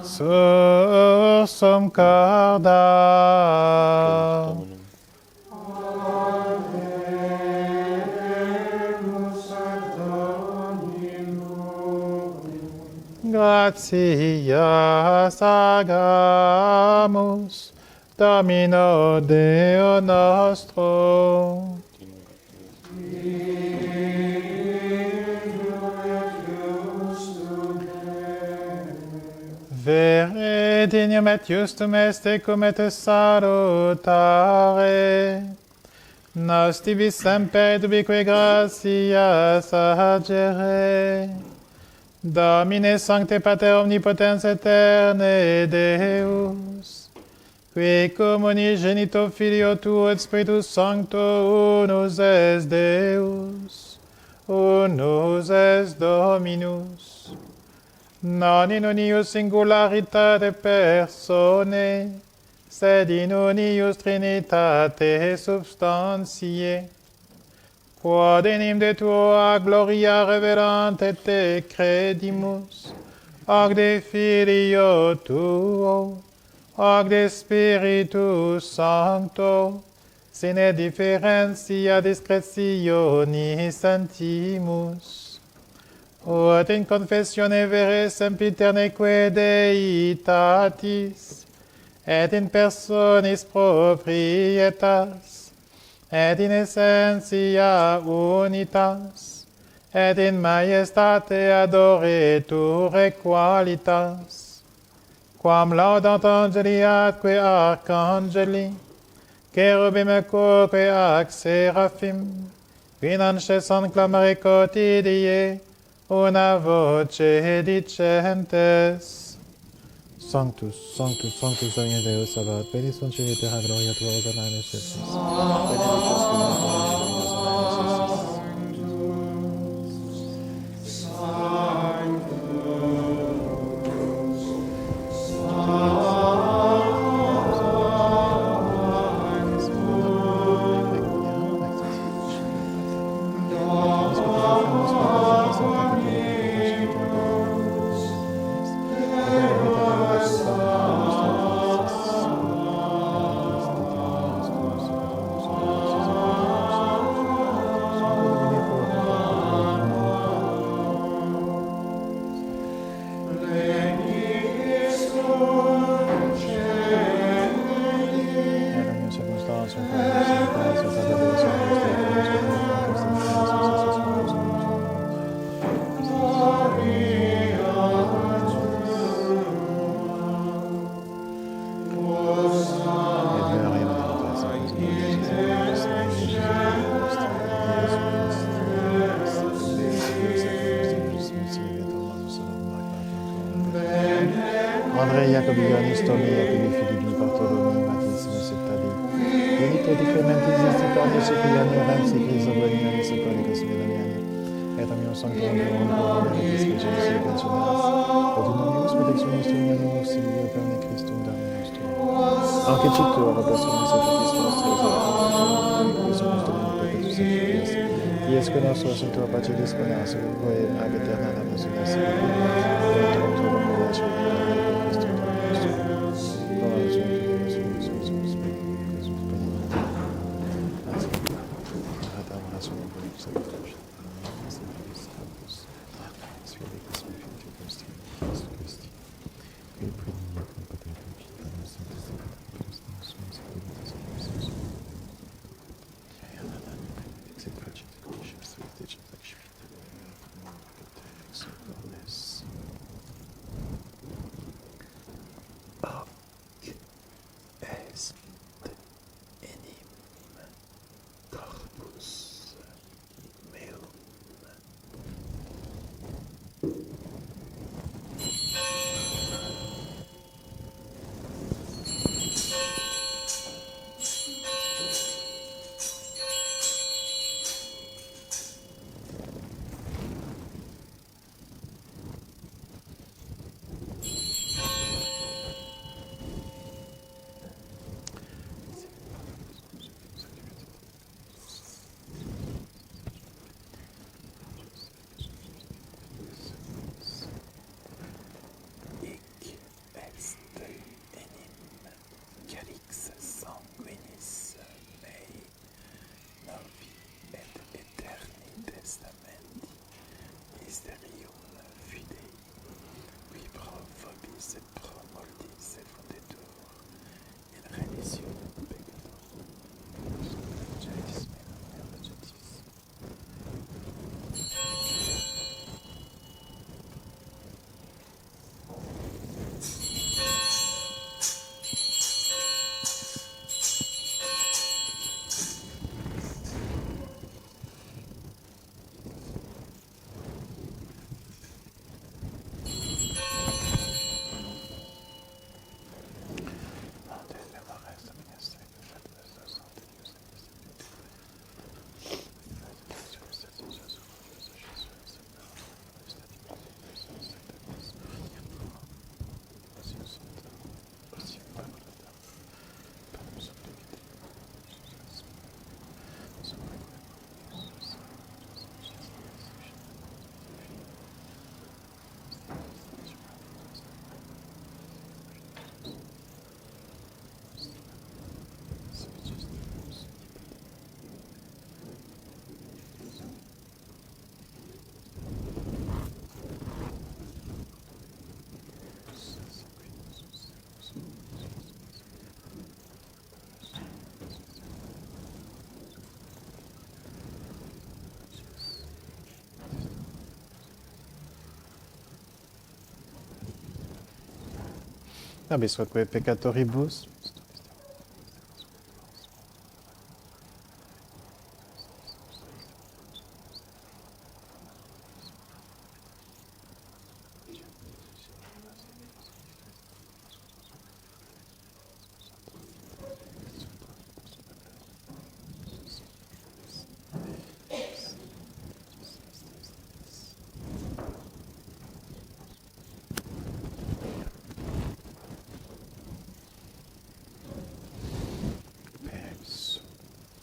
Sursum corda. Gratias agamus, Domino Deo nostro. Vere dignum et justum est cum et salutare. Nos tibi semper dubique gratias agere. Domine Sancte Pater Omnipotens Aeterne Deus, qui cum unigenito Filio Tuo et Spiritus Sancto unus es Deus, unus es Dominus, non in unius singularitate personae, sed in unius Trinitate substantiae, quod enim de tua gloria reverant et te credimus, hoc de Filio tuo, hoc de Spiritus Sancto, sine differentia discretionis sentimus, ut in confessione vere sempiterneque Deitatis, et in personis proprietas, et in essentia unitas, et in majestate adoretur qualitas, quam laudant angeli atque arcangeli, cherubim quoque ac seraphim, qui non cessant clamare quotidie, una voce dicentes, Sanctus, Sanctus, Sanctus, Dominus Deus Sabaoth, Pelis sunt cieli terra gloria Tua, Hosanna in excelsis. Andrei Jacobi Ioannis Tomi Jacobi Philippi Bartholomew Matthias Septali Benito di Clementi Zistipani Cipriani Orenzi Crisogoni Ani Soponi Cosme Damiani et amium sanctum Deum Domini Spiritus Pensionaris et unius protectionis Domini Silvio Perne Christum Domini nostrum Archicitur Repassum Sacrifice Nostris Christus Domini Perpetuus Sacrifice Dies que nos sos in tua pace disponas quae ab aeterna namus est enim corpus meum. Nobisque peccatoribus.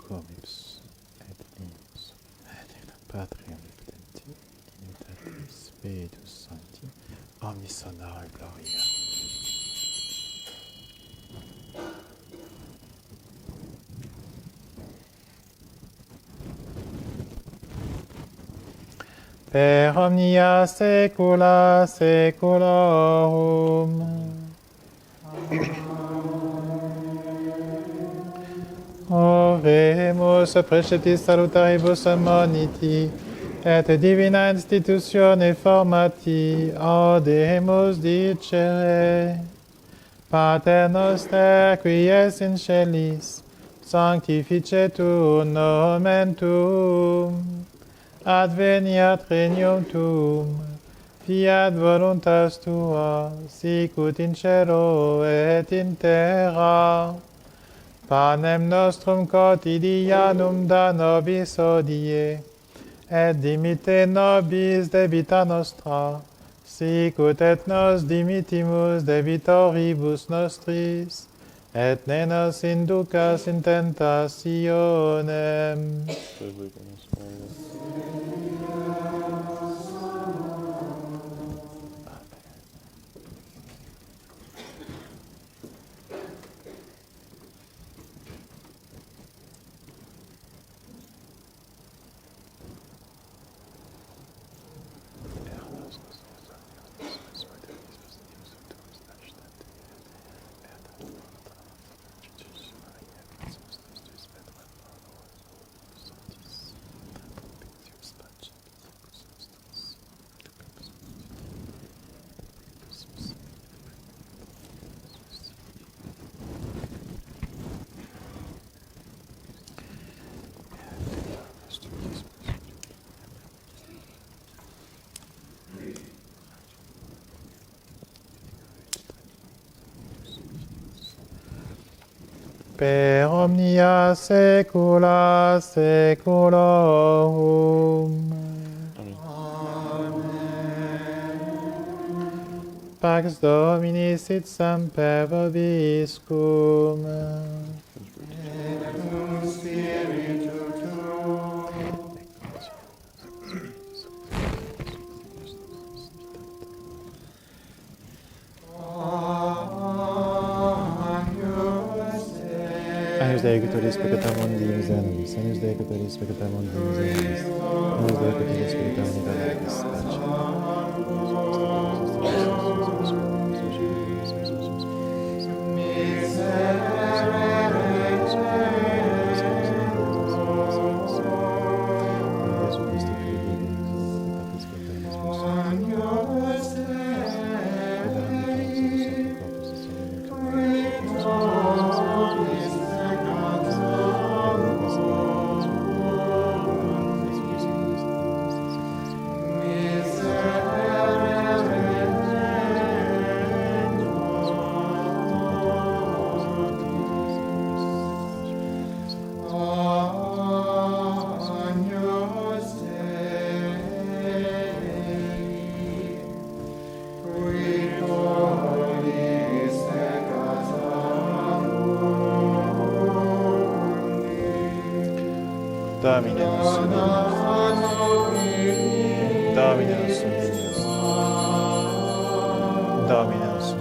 Comips et imus et Patria omnipotenti in unitatis Spiritus Sancti omnis honor et gloria. Per omnia saecula saeculorum. Oremus preceptis salutaribus ammoniti, et divina institutione formati, audemus dicere. Pater noster, qui es in celis, sanctificetur nomen tuum, adveniat regnum tuum, fiat voluntas tua, sicut in cielo et in terra. Panem nostrum quotidianum da nobis hodie, et dimitte nobis debita nostra, sicut et nos dimittimus debitoribus nostris, et ne nos inducas in tentationem. per omnia saecula saeculorum. Pax Domini sit semper vobiscum. Et cum spiritu tuo. Agnus Dei, que tollis peccata mundi, miseria nobis. Agnus Dei, que tollis peccata mundi, miseria nobis. Agnus Dei, que tollis peccata mundi, miseria Domine nostrum Domine, Domine nostrum Domine nostrum.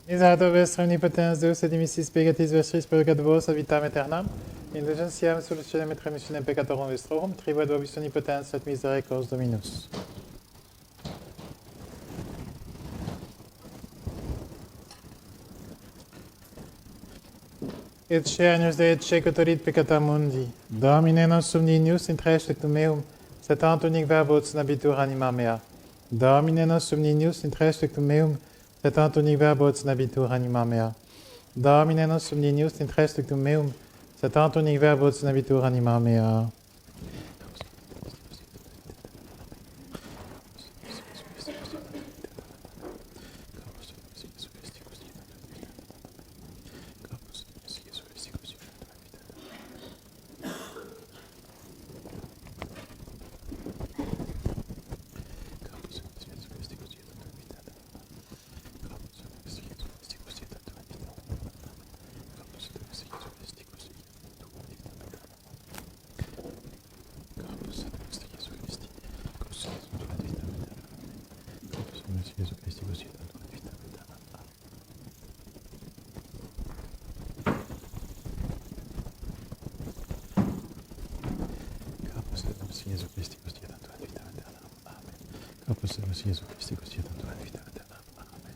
Miserere vestra omnipotens Deus et dimissis peccatis vestris purgat vos ad vitam aeternam. Indulgentiam solutionem et remissionem peccatorum vestrorum, tribuat vobis omnipotens et misericors Dominus. Et Agnus Dei et cecotorit peccata mundi. Domine nostrum Ninius intres tectum meum, sed Antonic verbo ut nabitur anima mea. Domine nostrum Ninius intres tectum meum, sed Antonic verbo ut nabitur anima mea. Domine nostrum Ninius intres tectum meum, sed Antonic verbo ut nabitur anima mea. Corpus Jesu Christi, Gustietan tuat vitam aeternam. Amen. Corpus Jesu Christi, Gustietan tuat vitam aeternam. Amen.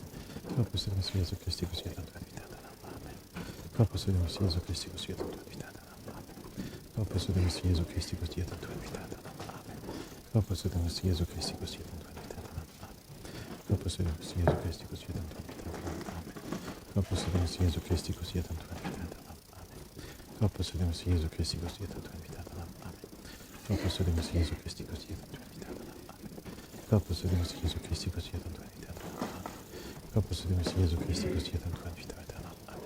Corpus Jesu Christi, Gustietan tuat vitam aeternam. Amen. Corpus Jesu Christi, Gustietan tuat vitam aeternam. Amen. Corpus Jesu Christi, Gustietan tuat vitam aeternam. Amen. Corpus Jesu Christi, Gustietan tuat vitam aeternam. Amen. Corpus Jesu Christi, Gustietan tuat vitam aeternam. Amen. Corpus Jesu Christi, Gustietan tuat vitam aeternam. Amen. Corpus Jesu Christi, Gustietan tuat vitam aeternam. Amen. Corpus Jesu Christi, Gustietan tuat vitam aeternam. Amen.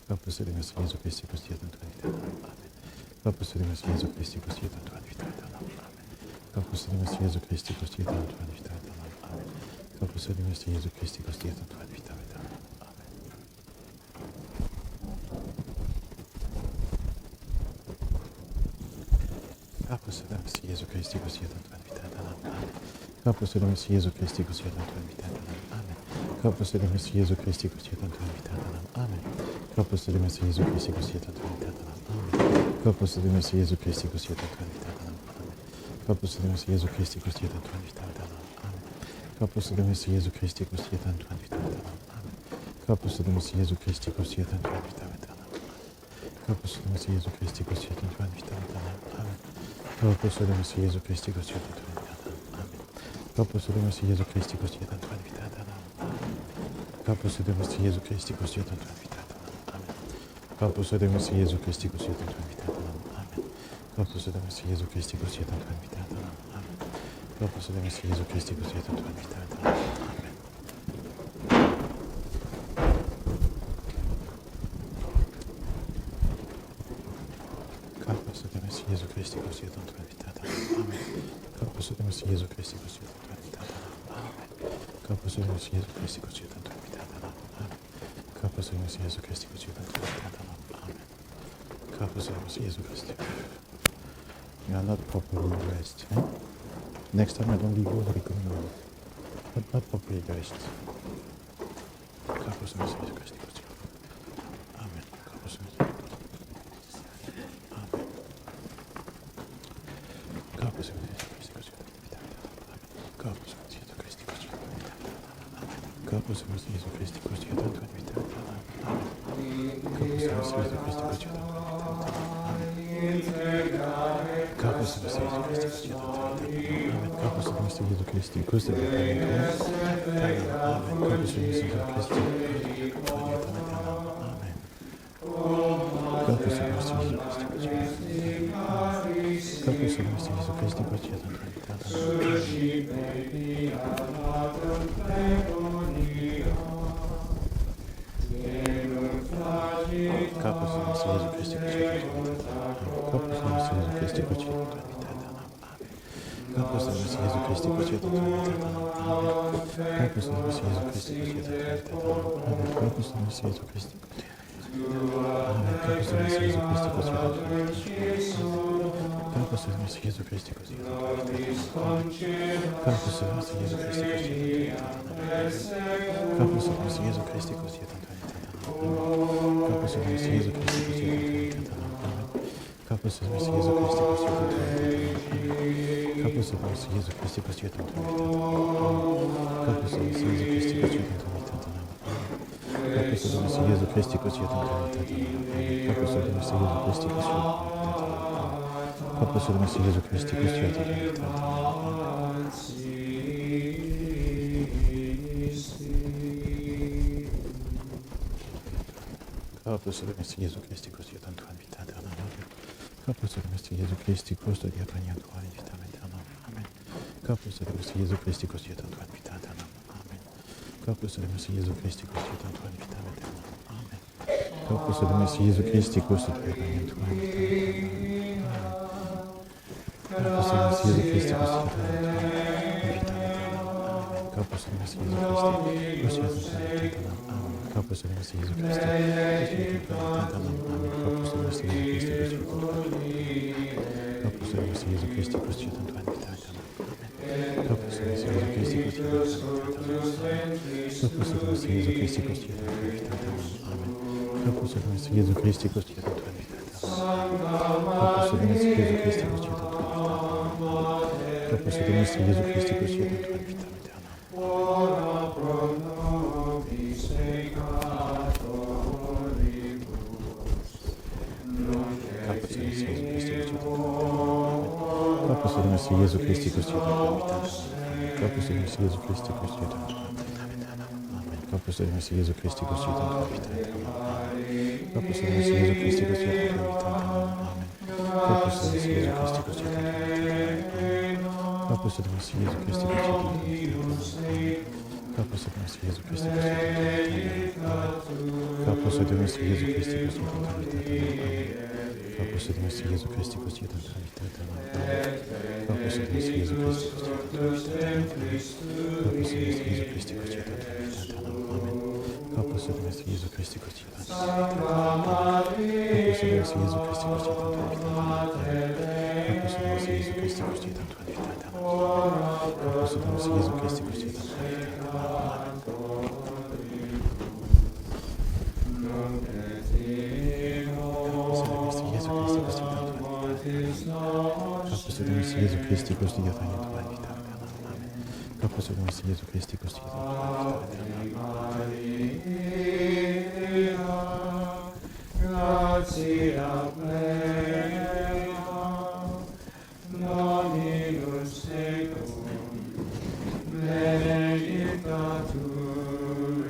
Corpus Jesu Christi, Gustietan tuat vitam aeternam. Amen. Corpus Jesu Christi, Gustietan tuat vitam aeternam. Amen. Corpus Jesu Christi, Gustietan tuat vitam aeternam. Amen. Corpus Jesu Christi, Gustietan tuat vitam aeternam. Amen. Corpus Jesu Christi, Gustietan tuat vitam aeternam. Amen. Corpus Jesu Christi, Gustietan tuat vitam aeternam. Amen. Corpus Jesu Christi, Gustietan tuat vitam aeternam. Amen. Corpus Jesu Christi, Gustietan tuat vitam aeternam. Amen. Corpus Jesu Christi, Gustietan tuat vitam aeternam. Amen. Corpus Jesu Christi, Gustietan tuat vitam aeternam. Amen. Corpus Jesu Christi, Gustietan tuat vitam aeternam. Amen. Corpus Jesu Christi, Gustietan tuat vitam aeternam. Amen. Corpus Jesu Christi, Gustietan tuat vitam aeternam. Amen. Corpus Jesu Christi, Gustietan tuat vitam aeternam. Corpus Jesu Christi, Gustietan tuat vitam aeternam. Amen. Corpus Jesu Christi, Gustietan tuat vitam aeternam. Amen. Corpus Jesu Christi, Gustietan tuat vitam aeternam. Amen. Corpus Jesu Christi, Gustietan tuat vitam aeternam. Amen. Corpus Jesu Christi, Gustietan tuat vitam aeternam. Amen. Corpus Jesu Christi, Gustietan tuat vitam aeternam. Amen. Corpus Jesu Christi, Gustietan tuat vitam aeternam. Amen. Corpus Jesu Christi, Gustietan tuat vitam aeternam. Amen. Corpus Jesu Christi, Gustietan tuat vitam aeternam. Amen. Corpus Jesu Christi, Gustietan tuat vitam aeternam. Amen. Corpus Jesu Christi, Gustietan tuat vitam aeternam. Amen. Corpus Jesu Christi. You are not properly dressed. Eh? Next time I don't leave you like not properly dressed. Corpus Jesu Christi, Gustietan. Amen. Corpus Jesu Christi. Amen. Corpus Jesu Christi, Gustietan tuat vitam aeternam. Amen. Corpus Jesu Christi, Gustietan tuat vitam aeternam. Amen. Corpus Jesu Christi, Gustietan tuat vitam aeternam. Amen. Corpus Jesu Christi, Gustietan tuat vitam aeternam. Corpus Jesu Christi, Gustietan tuat vitam aeternam. Amen. Corpus Jesu Christi, Gustietan tuat vitam aeternam. Amen. Corpus Jesu Christi, tuat vitam aeternam. Amen. Corpus Jesu Christi, Corpus Jesu Christi, Gustietan tuat vitam Corpus Jesu Christi, Corpus Jesu Christi, Gustietan tuat vitam aeternam. Corpus Jesu Christi, Gustietan tuat vitam aeternam. Corpus Jesu Christi, Gustietan tuat vitam aeternam. Corpus Jesu Christi, Amen. Corpus Jesu Christi, Gustietan tuat vitam aeternam. Corpus Jesu Christi, Gustietan tuat vitam aeternam. Corpus Jesu Christi, Gustietan tuat vitam aeternam. Corpus Jesu Christi, Gustietan tuat vitam aeternam. Corpus Jesu Christi, Gustietan tuat vitam aeternam. Corpus Jesu Christi, Gustietan tuat vitam aeternam. Corpus Jesu Christi, Gustietan tuat vitam aeternam. Corpus Jesu Christi, Gustietan tuat vitam aeternam. Corpus Jesu Christi, Gustietan tuat vitam aeternam. Corpus Jesu Christi, Gustietan tuat vitam aeternam. Corpus Jesu Christi, Gustietan tuat vitam aeternam. Corpus Jesu Christi, Gustietan tuat vitam aeternam. Corpus Jesu Christi, Gustietan tuat vitam aeternam. Amen. Corpus Jesu Christi, Gustietan tuat vitam aeternam. Amen. Corpus Jesu Christi, Gustietan tuat vitam aeternam. Amen. Corpus Jesu Christi, Gustietan tuat vitam aeternam. Corpus Jesu Christi, Gustietan tuat vitam aeternam. Amen. Corpus Jesu Christi, Gustietan tuat vitam aeternam. Amen. Corpus Jesu Christi, Gustietan tuat vitam aeternam. Amen. Corpus Jesu Christi, Gustietan tuat vitam aeternam. Corpus Jesu Christi, Gustietan tuat vitam aeternam. Corpus Jesu Christi, Gustietan tuat vitam aeternam. Amen. Corpus Jesu Christi, Gustietan tuat vitam aeternam. Corpus Jesu Christi, Gustietan tuat vitam aeternam. Corpus et Domestre Jesu Christi, così et in vitam aeterna. Ora pro nobis peccatoribus, nunc et in Corpus et Domestre Jesu Christi, così et in vitam aeterna. Corpus et Domestre Jesu Christi, così et in vitam aeterna. Amen. Corpus et Domestre Jesu Christi, così et in vitam aeterna. Corpus et Domestre Jesu Christi, così et in vitam aeterna. Amen. Corpus et Domestre Jesu Christi, così et in vitam aeterna. Corpus et Domestre Jesu Christi, così et in vitam aeterna. Corpus et Domestre Jesu Christi, così et in vitam aeterna. Corpus et Domestre Jesu Christi, così et in vitam aeterna. Corpus et Domestre Jesu Christi, così et in vitam aeterna. Corpus et Domestre Jesu Christi, così et in vitam aeterna. Corpus et Domestre Jesu Christi, così et in vitam aeterna. Amen. Corpus et Domestre Jesu Christi, così et in vitam aeterna. Corpus et Domestre Jesu Christi, così et in vitam aeterna. Corpus et Domestre Jesu Christi, così et in vitam aeterna. Corpus et Domestre Jesu Christi, così et in vitam aeterna. Corpus et Domestre Jesu Christi, così et in vitam aeterna. Corpus et Domestre Jesu Christi, così et in vitam aeterna. Gratia plena, Dominus tecum, benedicta tu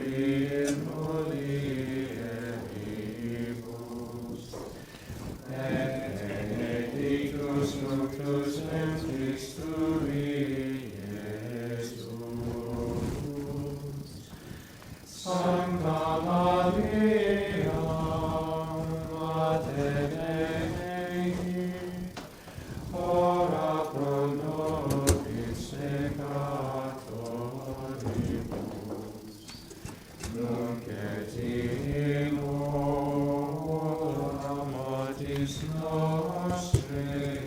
in mulieribus, et benedictus fructus ventris tui, Iesus. Sancta Maria, Mater Dei, ora pro nobis peccatoribus, nunc et in hora mortis nostrae.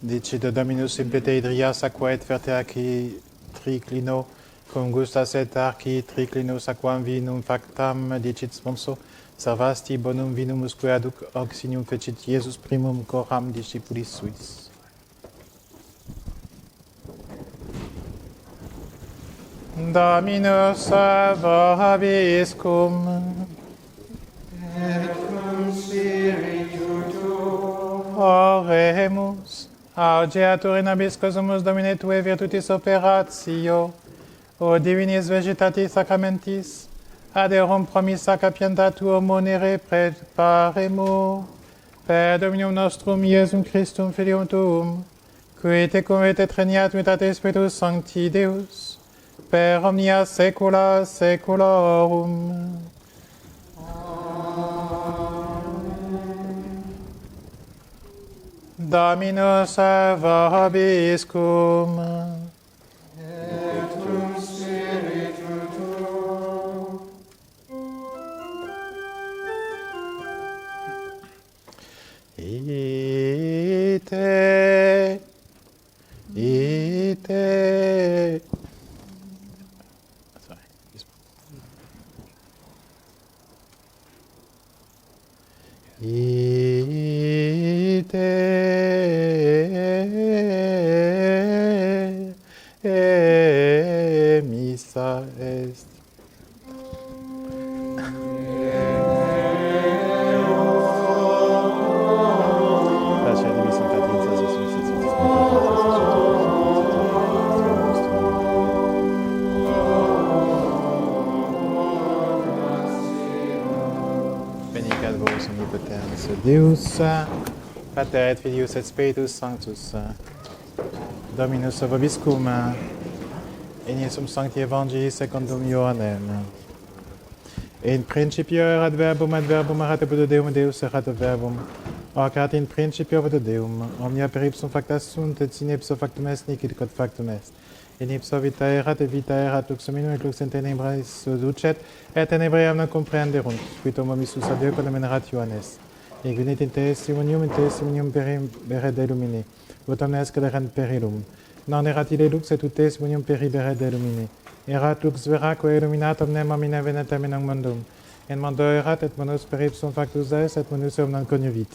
Dicite Dominus impete idrias aqua et verte acri triclino, cum gustas et arci triclinus aquam vinum factam dicit sponso, salvasti bonum vinum usque aduc auxilium fecit Iesus primum coram discipulis suis. Dominus vobiscum. Et cum spiritu tuo. Oremus. Augeatur in abis cosumus Domine Tue virtutis operatio, o divinis vegetatis sacramentis, aderum promissa capienta Tuo monere preparemo, per Dominum nostrum Iesum Christum Filium Tuum, qui tecum et etreniat mutate Spiritus Sancti Deus, per omnia saecula saeculorum. Dominus vobiscum. Et cum spiritu tuo. Ite. Sorry. Missa est. Benicat vos omnipotens Deus, Pater et Filius et Spiritus Sanctus, Dominus vobiscum, in Iesum Sancti Evangelii secundum Ioannem. In principio erat verbum, et verbum erat apud Deum, Deus erat verbum. Hoc in principio apud Deum, omnia per ipsum facta sunt, et sine ipso factum est, nihil quod factum est. In ipso vita erat, et vita erat lux hominum, et lux in tenebras ducet, et tenebream non comprenderunt, quid homo missus ad Deo quod erat Ioannes. Et venit in testimonium peribere de lumine, ut omnes caderent per illum. Non erat ille lux, et ut testimonium peribere de lumine. Erat lux veraque illuminat omnem homine venetem in mundum. In mondo erat, et manus per ipsum factus est, et manus eum non coniuvit.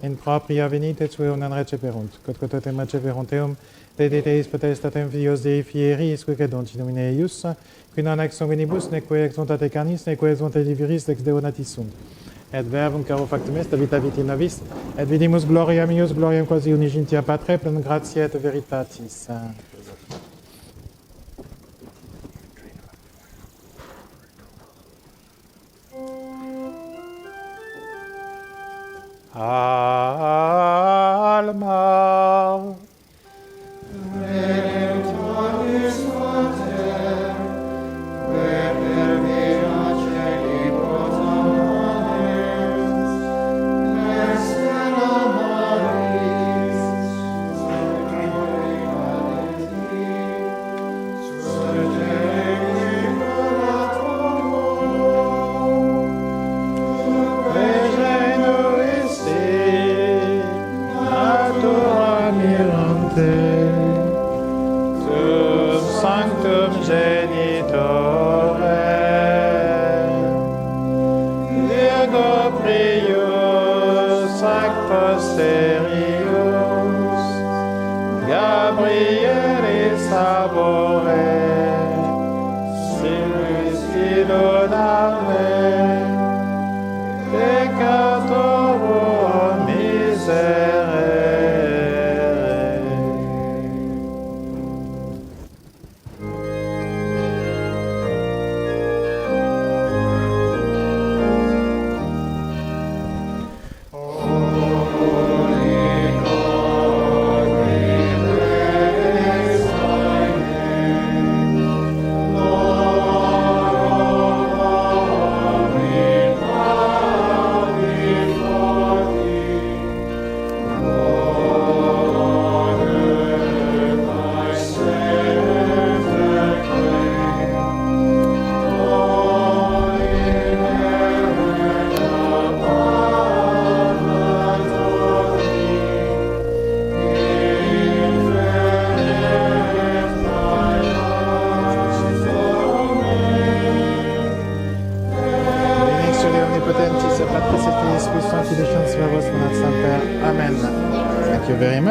In propria venit, et sueum non receperunt. Quod totem receperunt eum, dedeis potestatem filios Dei fieris, qui cedunt in nomine eius, qui non ex sanguinibus, neque ex voluntate carnis, neque ex voluntate viris, ex Deo natis sunt. Et verbum caro factum est, vita viti nobis, et vidimus gloriam eius, gloriam quasi unigenitia Patre, plenum gratiae et veritatis. Alma. Benedictus Mater, per via celi potanes, per stella Maris, secure cadenti, surgenti coratum, regenuisti, natura mirante, Tum sanctum genitore, Virgo prius ac posterius, Gabrielis arbore, Silvis filo d'Arve, peccatorum miserere.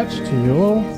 much to you all.